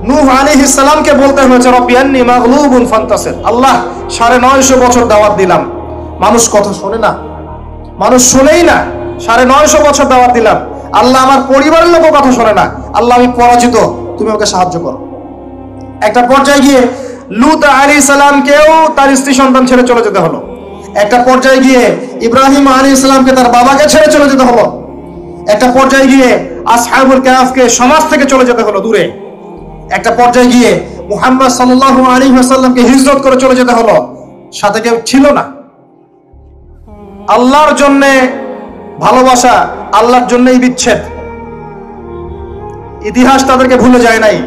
Speaker 1: নূহ আলাইহিস সালামকে বলতে হয়েছে রব্বি আন্নী মাগলুবুন ফান্তাসির। আল্লাহ 950 বছর দাওয়াত দিলাম, মানুষ কথা শোনে না, মানুষ শোনেই না। 950 বছর দাওয়াত দিলাম, আল্লাহ আমার পরিবারের লোকও কথা শোনে না। আল্লাহ আমি পরাজিত, তুমি আমাকে সাহায্য করো। একটা পর্যায়ে গিয়ে লূত আলাইহিস সালামকেও তার স্ত্রী সন্তান ছেড়ে চলে যেতে হলো। একটা পর্যায়ে গিয়ে ইব্রাহিম আলাইহিস সালামকে তার বাবাকে ছেড়ে চলে যেতে হলো। একটা পর্যায়ে গিয়ে আসহাবুল কাহফকে সমাজ থেকে চলে যেতে হলো দূরে। একটা পর্যায়ে গিয়ে মুহাম্মদ সাল্লাল্লাহু আলাইহি ওয়াসাল্লামকে হিজরত করে চলে যেতে হলো, সাথে কেউ ছিল না। আল্লাহর জন্য ভালোবাসা, আল্লাহর জন্যই বিচ্ছেদ। ইতিহাস তাদেরকে ভুলে যায় নাই।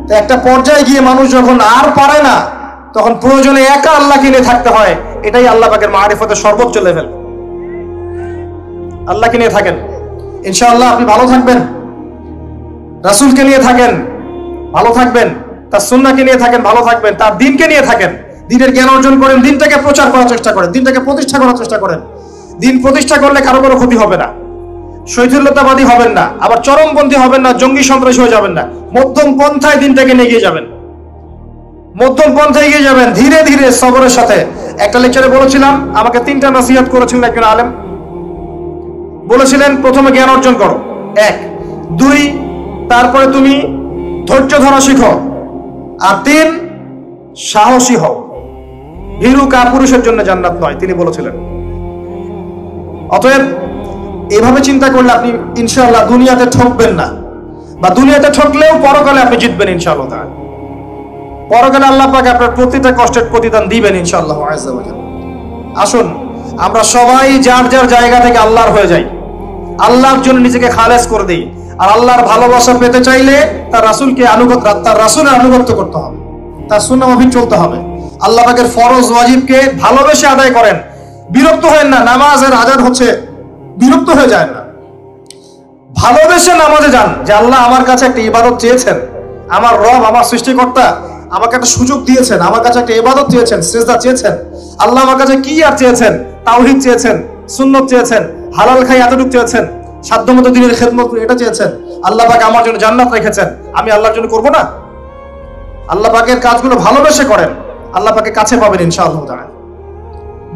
Speaker 1: তো একটা পর্যায়ে গিয়ে মানুষ যখন আর পারে না, তখন প্রয়োজনে একা আল্লাহকে নিয়ে থাকতে হয়। এটাই আল্লাহ পাকের মারিফতের সর্বোচ্চ লেভেল। আল্লাহকে নিয়ে থাকেন, ইনশাআল্লাহ আপনি ভালো থাকবেন। রাসূলকে নিয়ে থাকেন, ভালো থাকবেন। তার সুন্নাহকে নিয়ে থাকেন, ভালো থাকবেন। তার দিনকে নিয়ে থাকেন, দিনের জ্ঞান অর্জন করেন, দিনটাকে প্রচার করার চেষ্টা করেন, দিনটাকে প্রতিষ্ঠা করার চেষ্টা করেন। দিন প্রতিষ্ঠা করলে কারো কোনো ক্ষতি হবে না, শৈথিল্যতাবাদী হবেন না, আবার চরমপন্থী হবেন না, জঙ্গি সন্ত্রাসী হয়ে যাবেন না। মধ্যম পন্থায় দিনটাকে নিয়ে গিয়ে যাবেন, মধ্যম পন্থায় এগিয়ে যাবেন, ধীরে ধীরে সবরের সাথে। একটা লেকচারে বলেছিলাম, আমাকে 3টা নসিহত করেছিলেন একজন আলেম। বলেছিলেন প্রথমে জ্ঞান অর্জন করো, 1, 2, তারপরে তুমি ধৈর্য ধরা শিখো, আর 3 সাহসী হও। ভীরু কাপুরুষের জন্য জান্নাত নয়, তিনি বলেছিলেন। অতএব এভাবে চিন্তা করলে আপনি ইনশাআল্লাহ দুনিয়াতে ঠকবেন না, বা দুনিয়াতে ঠকলেও পরকালে আপনি জিতবেন ইনশাআল্লাহ। পরকালে আল্লাহ পাক আপনার প্রতিটা কষ্টের প্রতিদান দিবেন ইনশাআল্লাহ আযজা ওয়া জাল্লা। আসুন আমরা সবাই যার যার জায়গা থেকে আল্লাহর হয়ে যাই, আল্লাহর জন্য নিজেকে খালেস করে দিই। আর আল্লাহর ভালোবাসা পেতে চাইলে তার রাসূলকে তার রাসূলের আনুগত্য করতে হবে, তার সুন্নাহ মাফিক চলতে হবে। আল্লাহ পাকের ফরজ ওয়াজিবকে ভালোবেসে আদায় করেন, বিরক্ত হয়েন না। নামাজের আযান হচ্ছে, বিরক্ত হয়ে যায় না, ভালোবেসে নামাজে যান। যে আল্লাহ আমার কাছে একটা ইবাদত চেয়েছেন, আমার রব, আমার সৃষ্টিকর্তা আমাকে একটা সুযোগ দিয়েছেন, আমার কাছে একটা ইবাদত চেয়েছেন, সিজদা চেয়েছেন। আল্লাহ আমার কাছে কি আর চেয়েছেন? তাওহীদ চেয়েছেন, সুন্নাত চেয়েছেন, হালাল খাই এতটুকু চেয়েছেন, সাধ্যমতো দিনের খেদমত এটা চেয়েছেন। আল্লাহ পাক আমার জন্য জান্নাত রেখেছেন, আমি আল্লাহর জন্য করব না? আল্লাহ পাকের কাজগুলো ভালোবেসে করেন, আল্লাহ পাকে কাছে পাবেন ইনশাআল্লাহ তাআলা।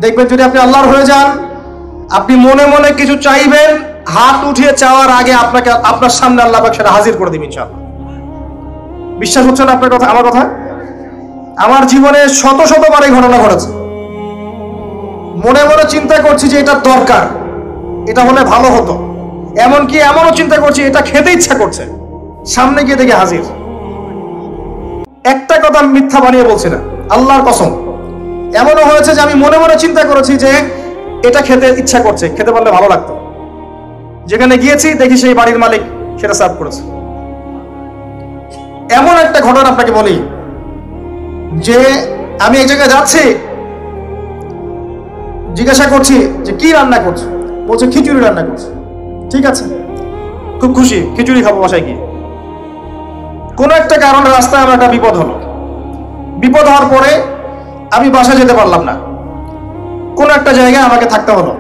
Speaker 1: দেখবেন যদি আপনি আল্লাহর হয়ে যান, আপনি মনে মনে কিছু চাইবেন, হাত উঠিয়ে চাওয়ার আগে আপনার সামনে আল্লাহ পাক সেটা হাজির করে দিবেন ইনশাআল্লাহ। বিশ্বাস হচ্ছে না আপনার কথা, আমার কথা? আমার জীবনে শত শতবার এই ঘটনা ঘটেছে। মনে মনে চিন্তা করছি যে এটা দরকার, এটা হলে ভালো হতো, এমনকি এমনও চিন্তা করছি এটা খেতে ইচ্ছা করছে, সামনে গিয়ে দেখে হাজির। একটা কথা মিথ্যা বানিয়ে বলছি না, আল্লাহর কসম। এমনও হয়েছে যে আমি মনে মনে চিন্তা করেছি যে এটা খেতে ইচ্ছা করছে, খেতে পারলে ভালো লাগতো। যেখানে গিয়েছি দেখি সেই বাড়ির মালিক সেটা সার্ভ করেছে। এমন একটা ঘটনা আপনাকে বলি যে আমি এক জায়গায় যাচ্ছি, জিজ্ঞাসা করছি যে কি রান্না করছে, বলছে খিচুড়ি রান্না করছে। ঠিক আছে, খুব খুশি, খিচুড়ি খাবো বাসায় গিয়ে। কোনো একটা কারণে রাস্তায় আমার একটা বিপদ হলো। বিপদ হওয়ার পরে আমি বাসায় যেতে পারলাম না, কোনো একটা জায়গায় আমাকে থাকতে হলো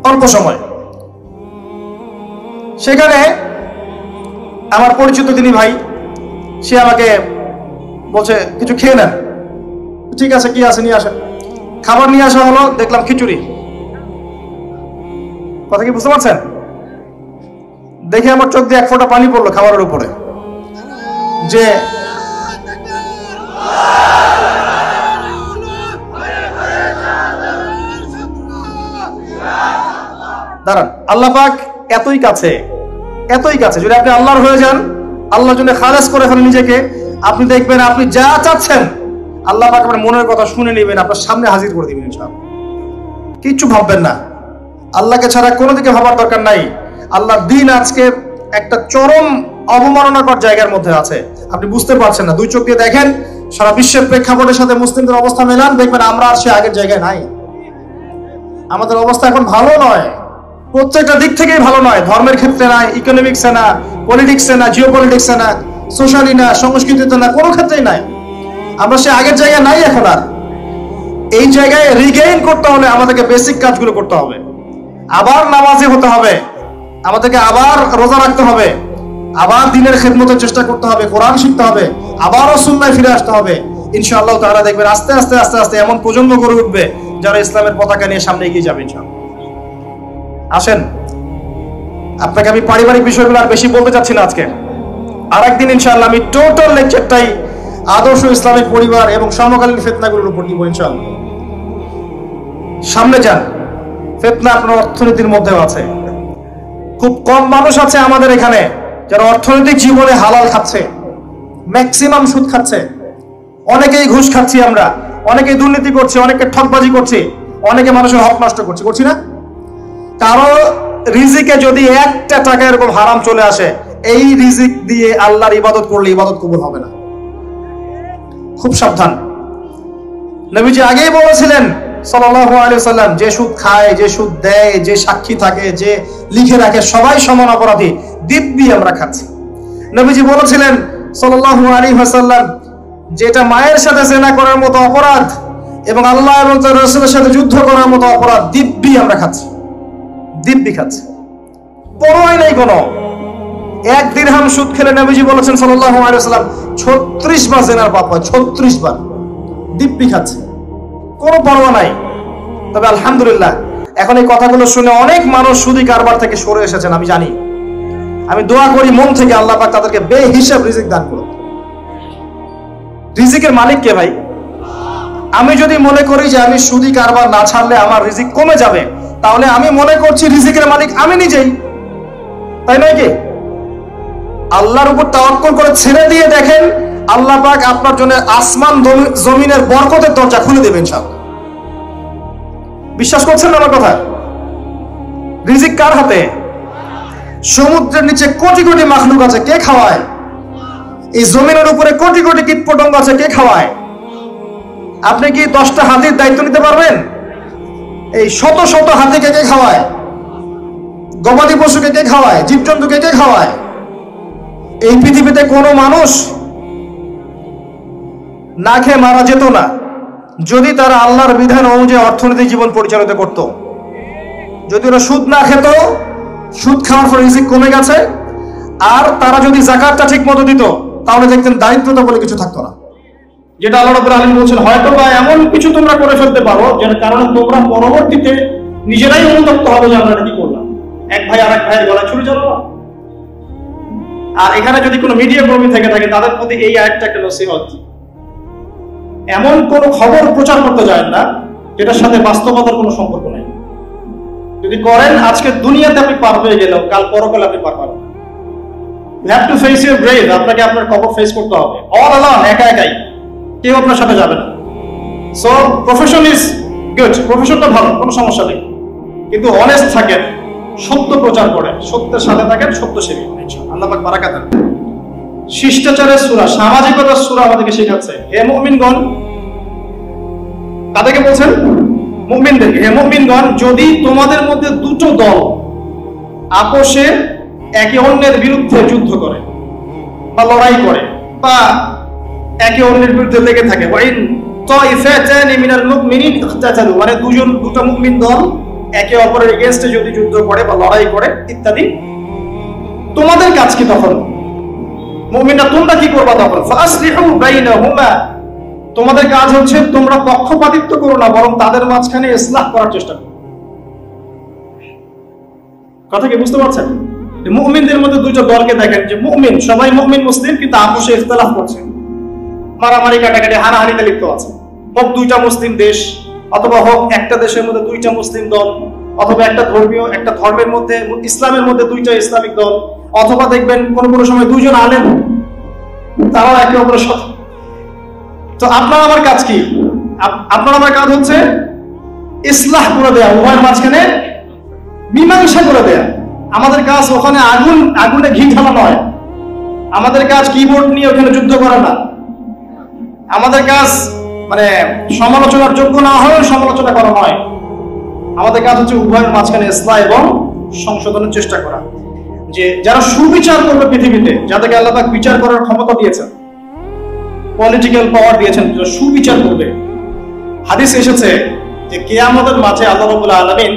Speaker 1: অল্প সময়। সেখানে আমার পরিচিত তিনি ভাই, সে আমাকে বলছে কিছু খেয়ে নেন। ঠিক আছে, কি আছে নিয়ে আসেন। খাবার নিয়ে আসা হলো, দেখলাম খিচুড়ি। কথা কি বুঝতে পারছেন? দেখে আমার চোখ দিয়ে এক ফোঁটা পানি পড়লো খাবারের উপরে। যে দাঁড়ান, আল্লাহ পাক এতই কাছে, এতই কাছে। যদি আপনি আল্লাহর হয়ে যান, আল্লাহর জন্য খালেস করে ফেলেন নিজেকে, আপনি দেখবেন আপনি যা চাচ্ছেন আল্লাহ পাক আপনার মনের কথা শুনে নেবেন, আপনার সামনে হাজির করে দিবেন ইনশাআল্লাহ। কিচ্ছু ভাববেন না, আল্লাহকে ছাড়া কোনো দিকে ভাবার দরকার নাই। আল্লাহর দিন আজকে একটা চরম অবমাননাকর জায়গার মধ্যে আছে, আপনি বুঝতে পারছেন না। দুই চোখ দিয়ে দেখেন, সারা বিশ্বের প্রেক্ষাপটের সাথে মুসলিমদের অবস্থা মেলান, দেখবেন আমরা আর সে আগের জায়গায় নাই। আমাদের অবস্থা এখন ভালো নয়, প্রত্যেকটা দিক থেকেই ভালো নয়। ধর্মের ক্ষেত্রে না, ইকোনমিক্সে না, পলিটিক্সে না, জিও পলিটিক্সে না, সোশ্যালি না, সংস্কৃতিতে না, কোনো ক্ষেত্রেই নাই। আমরা সে আগের জায়গায় নাই এখন আর। এই জায়গায় রিগেইন করতে হলে আমাদেরকে বেসিক কাজগুলো করতে হবে। আবার নামাজি হতে হবে, আমাদেরকে আবার রোজা রাখতে হবে, আবার দিনের খেদমতের চেষ্টা করতে হবে, কোরআন শিখতে হবে, আবারও সুন্নায় ফিরে আসতে হবে। ইনশাআল্লাহ তাআলা দেখবেন আস্তে আস্তে আস্তে আস্তে এমন প্রজন্ম গড়ে উঠবে যারা ইসলামের পতাকা নিয়ে সামনে এগিয়ে যাবে ইনশাআল্লাহ। আসেন, আপনাকে আমি পারিবারিক বিষয়গুলো আর বেশি বলতে চাচ্ছি না আজকে। আরেকদিন ইনশাআল্লাহ আমি টোটাল লেকচারটাই আদর্শ ইসলামিক পরিবার এবং সমকালীন ফিতনাগুলোর উপর দিব ইনশাআল্লাহ। সামনে যান, ফিতনা আপনার অর্থনীতির মধ্যেও আছে। খুব কম মানুষ আছে আমাদের এখানে যারা অর্থনৈতিক জীবনে হালাল খাচ্ছে, ম্যাক্সিমাম সুদ খাচ্ছে, অনেকেই ঘুষ খাচ্ছি আমরা, অনেকেই দুর্নীতি করছি, অনেকে ঠকবাজি করছি, অনেকে মানুষের হক নষ্ট করছি না? কারো রিজিকে যদি একটা টাকা এরকম হারাম চলে আসে, এই রিজিক দিয়ে আল্লাহর ইবাদত করলে ইবাদত কবুল হবে না। খুব সাবধান। নবীজি আগেই বলেছিলেন সাল্লাল্লাহু আলাইহি ওয়াসাল্লাম, যে সুদ খায়, যে সুদ দেয়, যে সাক্ষী থাকে, যে লিখে রাখে, সবাই সমান অপরাধী। দিব্যি আমরা খাচ্ছি। নবীজি বলেছিলেন সাল্লাল্লাহু আলাইহি ওয়াসাল্লাম, যেটা মায়ের সাথে জেনা করার মতো অপরাধ এবং আল্লাহ এবং তার রাসূলের সাথে যুদ্ধ করার মতো অপরাধ, দিব্যি আমরা খাচ্ছি, দিব্যি খাচ্ছি। পরোয়া নাই কোনো। এক দিরহাম সুদ খেলে নবীজি বলেছেন সাল্লাল্লাহু আলাইহি ওয়াসাল্লাম 36 বার জেনার পাপ হয়, 36 বার। দিব্যি খাচ্ছে, কোনো পরোয়া নাই। তবে আলহামদুলিল্লাহ এখন এই কথাগুলো শুনে অনেক মানুষ সুদি কারবার থেকে সরে এসেছেন, আমি জানি। আমি দোয়া করি মন থেকে আল্লাহ পাক তাদেরকে বেহিসাব রিজিক দান করুন। রিজিকের মালিক কে ভাই? আমি যদি মনে করি যে আমি সুদি কারবার না ছাড়লে আমার রিজিক কমে যাবে, তাহলে আমি মনে করছি রিজিকের মালিক আমি নিজেই, তাই নয় কি? আল্লাহর উপর তাওয়াক্কুল করে ছেড়ে দিয়ে দেখেন, আল্লাহ পাক আপনার জন্য আসমান জমিনের বরকতের দরজা খুলে দেবেন ইনশাআল্লাহ। বিশ্বাস করছেন না আমার কথা? রিজিক কার হাতে? সমুদ্রের নিচে কোটি কোটি মাখলুক আছে, কে খাওয়ায়? এই জমিনের উপরে কোটি কোটি কীটপতঙ্গ আছে, কে খাওয়ায়? আপনি কি 10টা হাতির দায়িত্ব নিতে পারবেন? এই শত শত হাতিকে কে খাওয়ায়? গবাদি পশুকে কে খাওয়ায়? জীবজন্তুকে কে খাওয়ায়? এই পৃথিবীতে কোনো মানুষ না খেয়ে মারা যেত না যদি তারা আল্লাহর বিধান অনুযায়ী অর্থনৈতিক জীবন পরিচালিত করত। যদি ওরা সুদ না খেত, সুদ খাওয়ার ফলে রিজিক কমে গেছে, আর তারা যদি যাকাতটা ঠিক মতো দিত, তাহলে দেখতেন দারিদ্রতা বলে কিছু থাকতো না। যেটা আল্লাহ রাব্বুল আলামিন বলছেন, হয়তো বা এমন কিছু তোমরা করে ফেলতে পারো যেটা কারণে তোমরা পরবর্তীতে নিজেরাই অনুতপ্ত হবে যে আমরা কি করলাম। এক ভাই আর এক ভাইয়ের গলায় ছুরি চালালো। আর এখানে যদি কোনো মিডিয়া কর্মী থেকে থাকে, তাদের প্রতি এই আয়াতটা একটা নসিহত, এমন কোন খবর প্রচার করতে যায় না যেটার সাথে বাস্তবতার কোনো সম্পর্ক নেই। যদি করেন, আজকে দুনিয়াতে আপনি পার হয়ে গেলেও কাল পরকালে আপনি পার পাবেন। You have to face your grave, আপনাকে আপনার কবর ফেস করতে হবে, অল অ্যালোন, একা একাই, কেউ আপনার সাথে যাবে না। সো প্রফেশন ইজ গুড, প্রফেশনটা ভালো, কোনো সমস্যা নেই, কিন্তু অনেস্ট থাকেন, সত্য প্রচার করেন, সত্যের সাথে থাকেন, সত্য সেবী হন ইনশাআল্লাহ। আল্লাহ পাক বারাকাত দেন। শিষ্টাচারের সূরা, সামাজিকতার সূরা আমাদেরকে শেখাচ্ছে, হে মুমিনগণ, তাদেরকে বলছেন মুমিনদেরকে, হে মুমিনগণ, যদি তোমাদের মধ্যে দুটো দল আপোষে একে অন্যের বিরুদ্ধে যুদ্ধ করে বা লড়াই করে বা একে অন্যের বিরুদ্ধে লেগে থাকে, ওয়াইন তাইফাতানি মিনাল মুমিনিন ইখতাতালু, মানে দুটো মুমিন দল একে অপরের এগেইনস্টে যদি যুদ্ধ করে বা লড়াই করে ইত্যাদি, তোমাদের কাজ কি তখন? মুমিনরা তোমরা কি করবা তখন? ফাসলিহু বাইনাহুমা, তোমাদের কাজ হচ্ছে তোমরা পক্ষপাতিত্ব করো না, বরং তাদের মাঝখানে ইসলাহ করার চেষ্টা করো। কথা কি বুঝতে পারছেন? মুমিনদের মধ্যে দুটো দলকে দেখেন, যে মুমিন, সবাই মুমিন মুসলিম, কিন্তু আপোষে ইখতিলাফ করছে, মারামারি কাটাকাটি হানাহানিতে লিপ্ত আছে। হোক দুইটা মুসলিম দেশ, অথবা হোক একটা দেশের মধ্যে দুইটা মুসলিম দল, অথবা একটা ধর্মের মধ্যে, ইসলামের মধ্যে দুইটা ইসলামিক দল, অথবা দেখবেন কোনো কোনো সময় দুইজন আলেম তারা একে অপরের সাথে। তো আপনার আমার কাজ কি? আপনার আমার কাজ হচ্ছে ইসলাহ করে দেয়া, উভয়ের মাঝখানে মীমাংসা করে দেয়া। আমাদের কাজ ওখানে আগুনে ঘি ঢালা নয়। আমাদের কাজ কিবোর্ড নিয়ে ওখানে যুদ্ধ করা না। আমাদের কাজ মানে সমালোচনার যোগ্য না হয়ে সমালোচনা করা নয়। আমাদের কাজ হচ্ছে উভয়ের মাঝখানে ইসলাহ এবং সংশোধনের চেষ্টা করা। যে যারা সুবিচার করবে পৃথিবীতে, যাদেরকে আল্লাহ পাক বিচার করার ক্ষমতা দিয়েছেন, পলিটিক্যাল পাওয়ার দিয়েছেন, যারা সুবিচার করবে, হাদিস এসেছে যে কিয়ামতের মাঠে আল্লাহ রাব্বুল আলামিন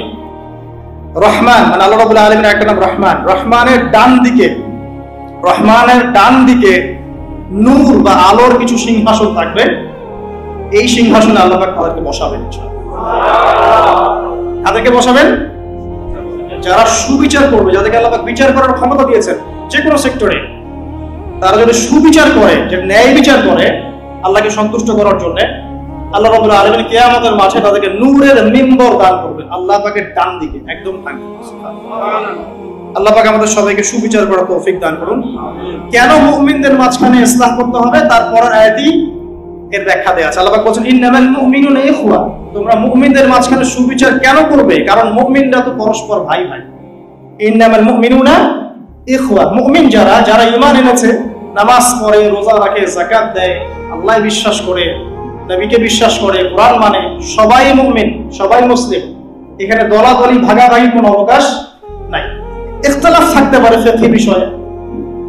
Speaker 1: রহমান, মানে আল্লাহ রাব্বুল আলামিনের একটা নাম রহমান, রহমানের ডান দিকে নূর বা আলোর কিছু সিংহাসন থাকবে। এই সিংহাসনে আল্লাহ পাক তাদেরকে বসাবেন। তাদেরকে বসাবেন যারা সুবিচার করবে, যাদেরকে আল্লাহ পাক বিচার করার ক্ষমতা দিয়েছেন যে কোনো সেক্টরে। তারা যদি সুবিচার করে, যে ন্যায় বিচার করে আল্লাহকে সন্তুষ্ট করার জন্য, আল্লাহ রাব্বুল আলামিন কিয়ামতের মাঠে তাদেরকে নূরের মিম্বর দান করবেন আল্লাহ পাকের ডান দিকে একদম থাকবে। আল্লাহ পাক আমাদের সবাইকে সুবিচার করার তৌফিক দান করুন। কেন মুমিনদের মাঝখানে ইসলাহ করতে হবে তার পরের আয়াতই এর ব্যাখ্যা দেয়া আছে। আল্লাহ পাক বলেন ইন্নামাল মুমিনুনা ইখওয়া, তোমরা মুমিনদের মাঝখানে সুবিচার কেন করবে? কারণ মুমিনরা তো পরস্পর ভাই ভাই। ইন্নামাল মুমিনুনা ইখওয়া, মুমিন যারা ঈমান এনেছে, নামাজ পড়ে, রোজা রাখে, যাকাত দেয়, আল্লাহ বিশ্বাস করে, নবীকে বিশ্বাস করে, কোরআন মানে, সবাই মুমিন, সবাই মুসলিম। এখানে দলাদলি ভাগাভাগি কোনো অবকাশ নাই। ইখতিলাফ থাকতে পারে ফিকহি বিষয়ে,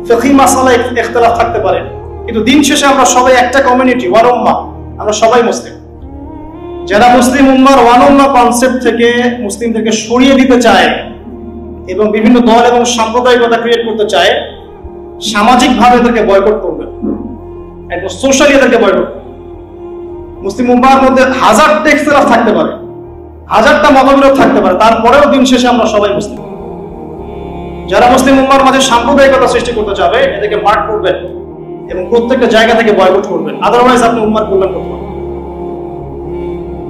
Speaker 1: ফিকহি মাসালায় ইখতিলাফ থাকতে পারে, কিন্তু দিন শেষে আমরা সবাই একটা কমিউনিটি, ওয়ান উম্মাহ, আমরা সবাই মুসলিম। যারা মুসলিম উম্মাহর ওয়ান উম্মাহ কনসেপ্ট থেকে মুসলিমদেরকে সরিয়ে দিতে চায় এবং বিভিন্ন দল এবং সাম্প্রদায়িকতা ক্রিয়েট করতে চায়, সামাজিকভাবে এদেরকে বয়কট করবে, একদম সোশ্যালি এদেরকে বয়কট। মুসলিম উম্মাহর মধ্যে হাজারটা ইখতিলাফ থাকতে পারে, হাজারটা মতবিরোধ থাকতে পারে, তারপরেও দিন শেষে আমরা সবাই মুসলিম। যারা মুসলিম উম্মাহর মাঝে সাম্প্রদায়িকতা সৃষ্টি করতে যাবে এদেরকে মার্ক করবেন এবং প্রত্যেকটা জায়গা থেকে বয়কট করবেন, আদারওয়াইজ আপনি উম্মাহর কল্যাণ করতে পারবেন।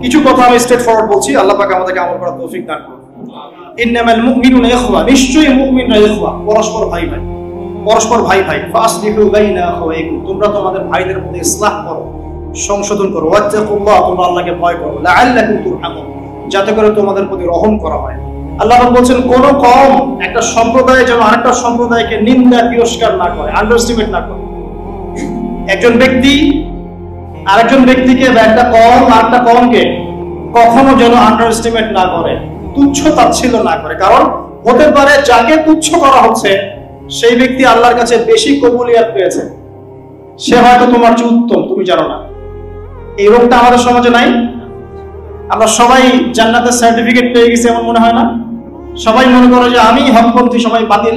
Speaker 1: কিছু কথা আমি স্ট্রেট ফরওয়ার্ড বলছি, আল্লাহ পাক আমাদেরকে আমল করার তৌফিক দান করুন। ইন্নামাল মুমিনুনা ইখওয়া, নিশ্চয়ই মুমিনরা ইখওয়া, পরস্পর ভাই ভাই, পরস্পর ভাই ভাই। ফাসলিহু বাইনা আখাওয়াইকুম, তোমরা তোমাদের ভাইদের মধ্যে ইসলাহ করো, সংশোধন করো। ওয়াত্তাকুল্লাহ, তোমরা আল্লাহকে ভয় করো। লাআল্লাকুম তুরহামুন, যাতে করে তোমাদের প্রতি রহম করা হয়। আল্লাহ পাক বলছেন কোন কওম, একটা সম্প্রদায় যেন আরেকটা সম্প্রদায়কে নিন্দা তিরস্কার না করে, আন্ডারএস্টিমেট না করে। একজন ব্যক্তি আরেকজন ব্যক্তিকে বা একটা কওম আরেকটা কওমকে কখনো যেন আন্ডারএস্টিমেট না করে, তুচ্ছ তাচ্ছিল্য না করে। কারণ হতে পারে যাকে তুচ্ছ করা হচ্ছে সেই ব্যক্তি আল্লাহর কাছে বেশি কবুলিয়াত পেয়েছে, সে হয়তো তোমার চেয়ে উত্তম, তুমি জানো না। এই রোগটা আমাদের সমাজে নাই। আমরা সবাই জান্নাতের সার্টিফিকেট পেয়ে গেছি এমন মনে হয় না? সবাই মনে করে যে আমি হকপন্থী, সবাই বাতিল,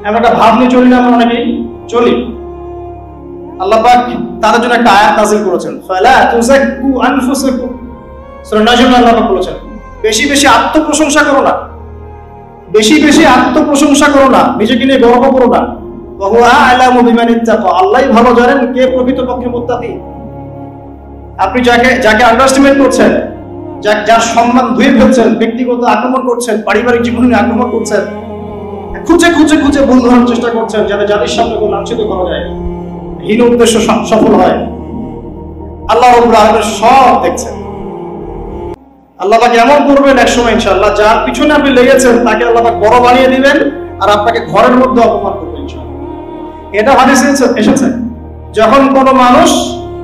Speaker 1: এমন একটা ভাব নিয়ে চলি না আমরা অনেকেই চলি। আল্লাহ পাক তাদের জন্য একটা আয়াত নাযিল করেছেন, ফালা তুযাক্কু আনফুসাকুম, সূরা নাজম আল্লাহ পাক বলেছেন বেশি বেশি আত্মপ্রশংসা করো না, বেশি বেশি আত্মপ্রশংসা করো না, নিজেকে নিয়ে গর্ব করো না। ওয়া হুয়া আ'লামু বিমান ইত্তাকা, আল্লাহই ভালো জানেন কে প্রকৃতপক্ষে মুত্তাকি। আপনি যাকে আন্ডারএস্টিমেট করছেন, যার সম্মান ধুয়ে ফেলছেন, ব্যক্তিগত আক্রমণ করছেন, পারিবারিক জীবনে আক্রমণ করছেন, খুঁজে খুঁজে খুঁজে ভুল ধরার চেষ্টা করছেন যাতে জাতির সামনে লাঞ্ছিত করা যায়, হীন উদ্দেশ্য সফল হয়, আল্লাহ রাব্বুল আলামিন সব দেখছেন। আল্লাহ পাক এমন করবেন একসময় ইনশাআল্লাহ, যার পিছনে আপনি লেগেছেন তাকে আল্লাহ পাক বড় বানিয়ে দিবেন আর আপনাকে ঘরের মধ্যে অপমান করবেন ইনশাআল্লাহ। এটা হাদিসে এসেছে, যখন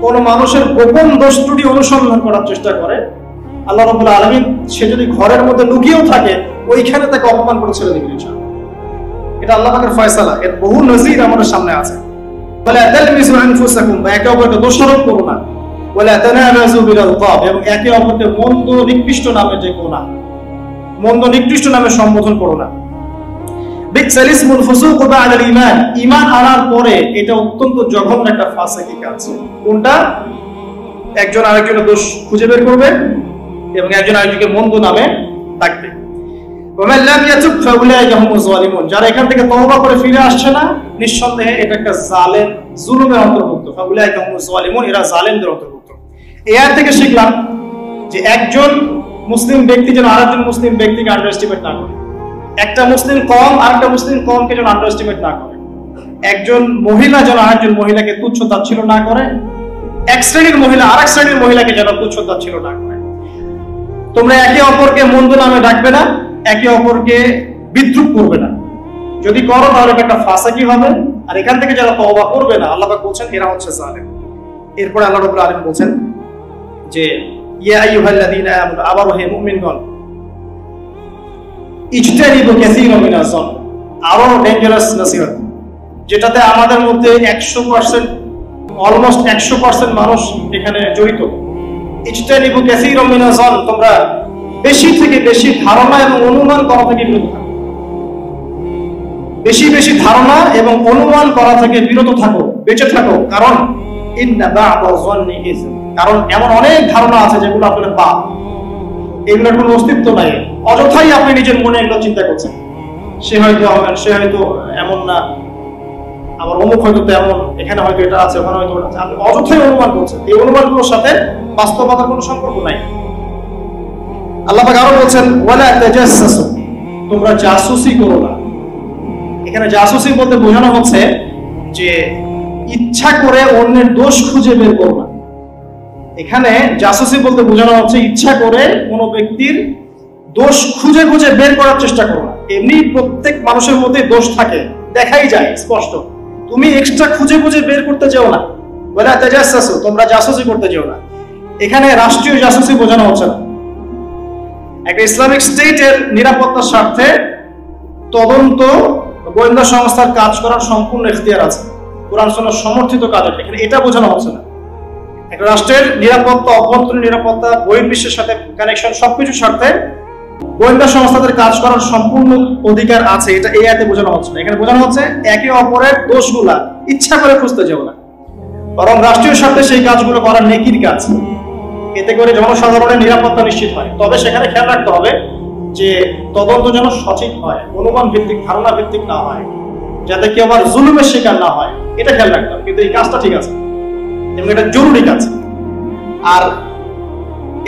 Speaker 1: কোন মানুষের গোপন দোষ ত্রুটি অনুসন্ধান করার চেষ্টা করে, আল্লাহ রাব্বুল আলামিন সে যদি ঘরের মধ্যে লুকিয়েও থাকে ওইখানে তাকে অপমান করে ছেড়ে দিবেন ইনশাআল্লাহ। এটা আল্লাহ পাকের ফয়সালা, এর বহু নজির আমাদের সামনে আছে। বলে তালমিসু আনফুসাকুম, একে অপরকে দোষারোপ করো না। বলে তানাবাযু বিল আলকাব, এবং একে অপরকে মন্দ নিকৃষ্ট নামে ডেকো না, মন্দ নিকৃষ্ট নামে সম্বোধন করো না। বিকসাল ইসমুল ফুসুক বা'দাল ঈমান, ঈমান আনার পরে এটা অত্যন্ত জঘন্য একটা ফাসিকি কাজ। কোনটা? একজন আরেকজনের দোষ খুঁজে বের করবে এবং একজন আরেকজনকে মন্দ নামে ডাকবে। ওয়া মান লাম ইয়াতুব ফাউলাইকা হুমুজ যালিমুন, যারা এখান থেকে তওবা করে ফিরে আসছে না, নিঃসন্দেহে এটা একটা জালেম, জুলুমের অন্তর্ভুক্ত। ফাউলাইকা হুমুজ যালিমুন, এরা জালেমদের অন্তর্ভুক্ত। এই আয়াত থেকে শিখলাম যে একজন মুসলিম ব্যক্তি যেন আরেকজন মুসলিম ব্যক্তিকে আন্ডারএস্টিমেট না করে, একটা মুসলিম কওম আরেকটা মুসলিম কওমকে যেন আন্ডারএস্টিমেট না করে। একজন মহিলা যেন আরেকজন মহিলাকে তুচ্ছ তাচ্ছিল্য না করে, এক শ্রেণীর মহিলা আরেক শ্রেণীর মহিলাকে যেন তুচ্ছ তাচ্ছিল্য না করে। তোমরা একে অপরকে মন্দ নামে ডাকবে না, একে অপরকে বিদ্রুপ করবে না। যদি করো তাহলে একটা ফাসাকি হবে। আর এখান থেকে যারা তওবা করবে না, আল্লাহ পাক বলছেন এরা হচ্ছে জালেম। এরপরে আল্লাহ রাব্বুল আলামিন বলছেন যে ইয়া আইয়ুহাল্লাযীনা আমানু, আবারো হে মুমিনগণ, ইজতানিবু কাসীরাম মিনাজ যান, আরো ডেঞ্জারাস নসিহত, যেটাতে আমাদের মধ্যে 100% অলমোস্ট 100% মানুষ এখানে জড়িত। ইজতানিবু কাসীরাম মিনাজ যান, তোমরা বেশি থেকে বেশি ধারণা এবং অনুমান করা থেকে বিরত থাকো। বেশি বেশি ধারণা এবং অনুমান করা থেকে বিরত থাকো, বেঁচে থাকো। কারণ ইন্না বা'দা যান্নি ইসম, কারণ এমন অনেক ধারণা আছে যেগুলো আসলে পাপ, এগুলোর কোনো অস্তিত্ব নাই। অযথাই আপনি নিজের মনে এগুলো চিন্তা করছেন, সে হয়তো হবেন, সে হয়তো এমন না, আবার অমুক হয়তো তেমন, এখানে হয়তো এটা আছে, ওখানে হয়তো ওটা আছে। আপনি অযথাই অনুমান করছেন, এই অনুমানগুলোর সাথে বাস্তবতার কোনো সম্পর্ক নাই। আল্লাহ পাক আরো বলছেন ওয়ালা তাজাসসু, তোমরা জাসুসি করো না। এখানে জাসুসি বলতে বোঝানো হচ্ছে যে ইচ্ছা করে অন্যের দোষ খুঁজে বের করো না। এখানে জাসুসি বলতে বোঝানো হচ্ছে ইচ্ছা করে কোনো ব্যক্তির দোষ খুঁজে খুঁজে বের করার চেষ্টা করো না। এমনি প্রত্যেক মানুষের মধ্যে দোষ থাকে, দেখাই যায় স্পষ্ট। তুমি এক্সট্রা খুঁজে খুঁজে বের করতে যেও না। ওয়ালা তাজাসসু, তোমরা জাসুসি করতে যেও না। এখানে রাষ্ট্রীয় জাসুসি বোঝানো হচ্ছে না। একটা ইসলামিক স্টেটের নিরাপত্তার স্বার্থে তদন্ত গোয়েন্দা সংস্থার কাজ করার সম্পূর্ণ এখতিয়ার আছে, কোরআন সুন্নাহ সমর্থিত কাজ। এখানে এটা বোঝানো হচ্ছে না। একটা রাষ্ট্রের নিরাপত্তা, অভ্যন্তরীণ নিরাপত্তা, বহির্বিশ্বের সাথে কানেকশন, সবকিছুর স্বার্থে গোয়েন্দা সংস্থাদের কাজ করার সম্পূর্ণ অধিকার আছে, এটা এই আয়াতে বোঝানো হচ্ছে না। এখানে বোঝানো হচ্ছে একে অপরের দোষগুলা ইচ্ছা করে খুঁজতে যাও না, বরং রাষ্ট্রীয় স্বার্থে সেই কাজগুলো করার নেকির কাজ। এতে করে জনসাধারণের নিরাপত্তা নিশ্চিত হয়। তবে সেখানে খেয়াল রাখতে হবে যে তদন্ত যেন সঠিক হয়, অনুমান ভিত্তিক, ধারণা ভিত্তিক না হয়, যাতে কেউ আবার জুলুমের শিকার না হয়, এটা খেয়াল রাখতে হবে। কিন্তু এই কাজটা ঠিক আছে এবং এটা জরুরি কাজ। আর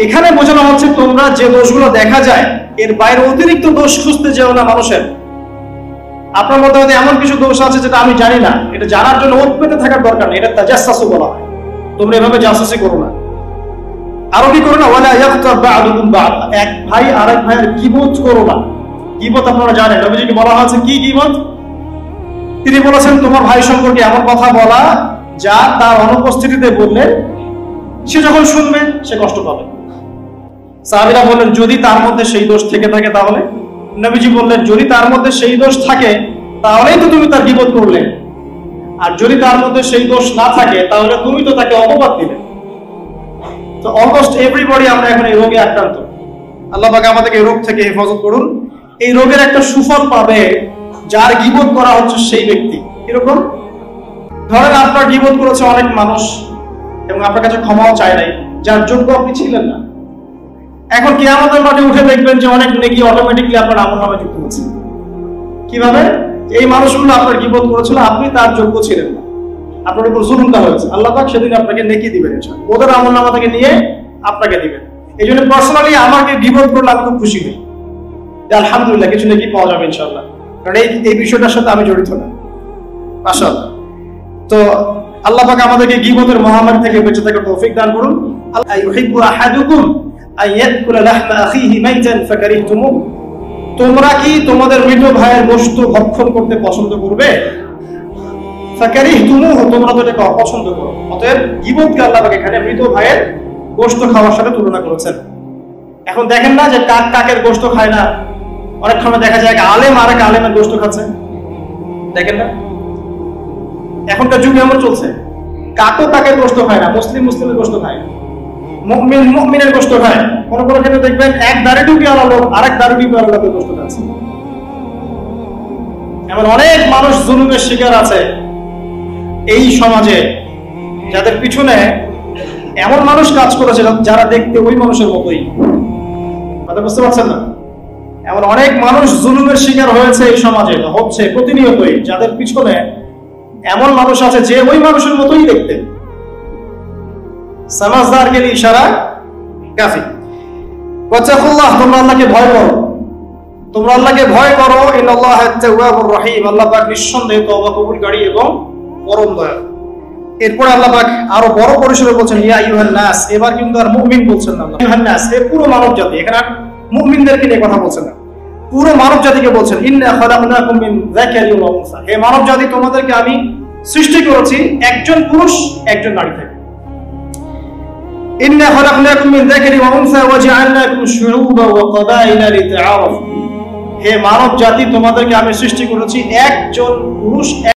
Speaker 1: এখানে বোঝানো হচ্ছে তোমরা যে দোষগুলো দেখা যায় এর বাইরে অতিরিক্ত দোষ খুঁজতে যেও না মানুষের। আপনার মধ্যে হয়তো এমন কিছু দোষ আছে যেটা আমি জানি না, এটা জানার জন্য ওত পেতে থাকার দরকার নেই, এটা তাজাসসু বলা হয়। তোমরা এভাবে জাসুসি করো না। আরো কি করো না, ওয়ালা ইয়াগতাব বা'দুকুম বা'দ, এক ভাই আরেক ভাইয়ের গীবত করো না। গীবত আপনারা জানেন, নবীজিকে বলা হয়েছে কি গীবত? তিনি বলেছেন তোমার ভাই সম্পর্কে এমন কথা বলা যা তার অনুপস্থিতিতে বললে সে যখন শুনবে সে কষ্ট পাবে। সাহাবীরা বললেন যদি তার মধ্যে সেই দোষ থেকে থাকে তাহলে? নবীজি বললেন যদি তার মধ্যে সেই দোষ থাকে তাহলেই তো তুমি তার গীবত করলে, আর যদি তার মধ্যে সেই দোষ না থাকে তাহলে তুমি তো তাকে অপবাদ দিলে। তো অলমোস্ট এভরিবডি আমরা এখন এই রোগে আক্রান্ত। আল্লাহ পাক আমাদেরকে এই রোগ থেকে হেফাজত করুন। এই রোগের একটা সুফল পাবে যার গীবত করা হচ্ছে সেই ব্যক্তি। এরকম ধরেন আপনার গীবত করেছে অনেক মানুষ এবং আপনার কাছে ক্ষমাও চায় নাই, যার যোগ্য আপনি ছিলেন না। এখন কিয়ামতের মাঠে উঠে দেখবেন যে অনেক নেকি অটোমেটিকলি আপনার আমলনামায় যুক্ত হচ্ছে। কিভাবে? এই মানুষগুলো আপনার গীবত করেছিল, আপনি তার যোগ্য ছিলেন না, আপনার উপর জুলুমটা হয়েছে। আল্লাহ পাক সেদিন আপনাকে নেকি দিবেন, ওদের আমলনামা থেকে নিয়ে আপনাকে দিবেন। এই জন্য পার্সোনালি আমাকে গীবত করলে আমি খুব খুশি হই, আলহামদুলিল্লাহ কিছু নেকি পাওয়া যাবে ইনশাআল্লাহ, কারণ এই বিষয়টার সাথে আমি জড়িত না। মাশাআল্লাহ। তো আল্লাহ পাক আমাদেরকে গীবতের মহামারী থেকে বেঁচে থাকার তৌফিক দান করুন। আইয়ুহিব্বু আহাদুকুম আইয়াকুলা লাহমা আখিহি মাইতান ফাকারিহতুমু, তোমরা কি তোমাদের মৃত ভাইয়ের গোশত ভক্ষণ করতে পছন্দ করবে? ফাকারিহতুমু, তোমরা তো এটাকে অপছন্দ করো। অতএব গীবতকে আল্লাহ পাক এখানে মৃত ভাইয়ের গোশত খাওয়ার সাথে তুলনা করেছেন। এখন দেখেন না যে কাক কাকের গোশত খায় না, অনেক সময় দেখা যায় আলেম আরেক আলেমের গোশত খাচ্ছে, দেখেন না? এখনকার যুগে এমন চলছে, কাকও কাকের গোশত খায় না, মুসলিম মুসলিমের গোশত খায়, মুমিন মুমিনের গোশত খায়। কোন কোন ক্ষেত্রে দেখবেন এক দাড়ি টুপি আলা লোক আরেক দাড়ি টুপি আলা লোকের গোশত খাচ্ছে। এমন অনেক মানুষ জুলুমের শিকার আছে এই সমাজে, যাদের পিছনে এমন মানুষ কাজ করেছে যারা দেখতে ওই মানুষের মতোই। কথা বুঝতে পারছেন না? এমন অনেক মানুষ জুলুমের শিকার হয়েছে এই সমাজে, হচ্ছে প্রতিনিয়তই, যাদের পিছনে এমন মানুষ আছে যে ওই মানুষের মতোই দেখতে। সমাজদারকে ইশারা কাফি। ওয়াত্তাকুল্লাহ, তোমরা আল্লাহকে ভয় করো। তোমরা আল্লাহকে ভয় করো, ইন্নাল্লাহা তাওয়াবুর রহিম, আল্লাহ পাক নিঃসন্দেহে তওবা কবুলকারী এবং পরম দয়ালু। এরপরে আল্লাহ পাক আরো বড় পরিসরে বলছেন ইয়া আইয়ুহান নাস, এবার কিন্তু আর মুমিন বলছেন না, আল্লাহ আইয়ুহান নাস, এই পুরো মানব জাতি, এখানে আর মুমিনদেরকে নিয়ে কথা বলছেন না, পুরো মানব জাতিকে বলছেন ইন্না খালাকনাকুম মিন যাকারিন ওয়া উনসা, হে মানব জাতি তোমাদেরকে আমি সৃষ্টি করেছি একজন পুরুষ একজন নারী থেকে। ইন্না খালাকনাকুম মিন যাকারিন ওয়া উনসা ওয়া জাআলনাকুম শুউবান ওয়া ক্বাবাইলা লিতাআরাফু, হে মানব জাতি তোমাদেরকে আমি সৃষ্টি করেছি একজন পুরুষ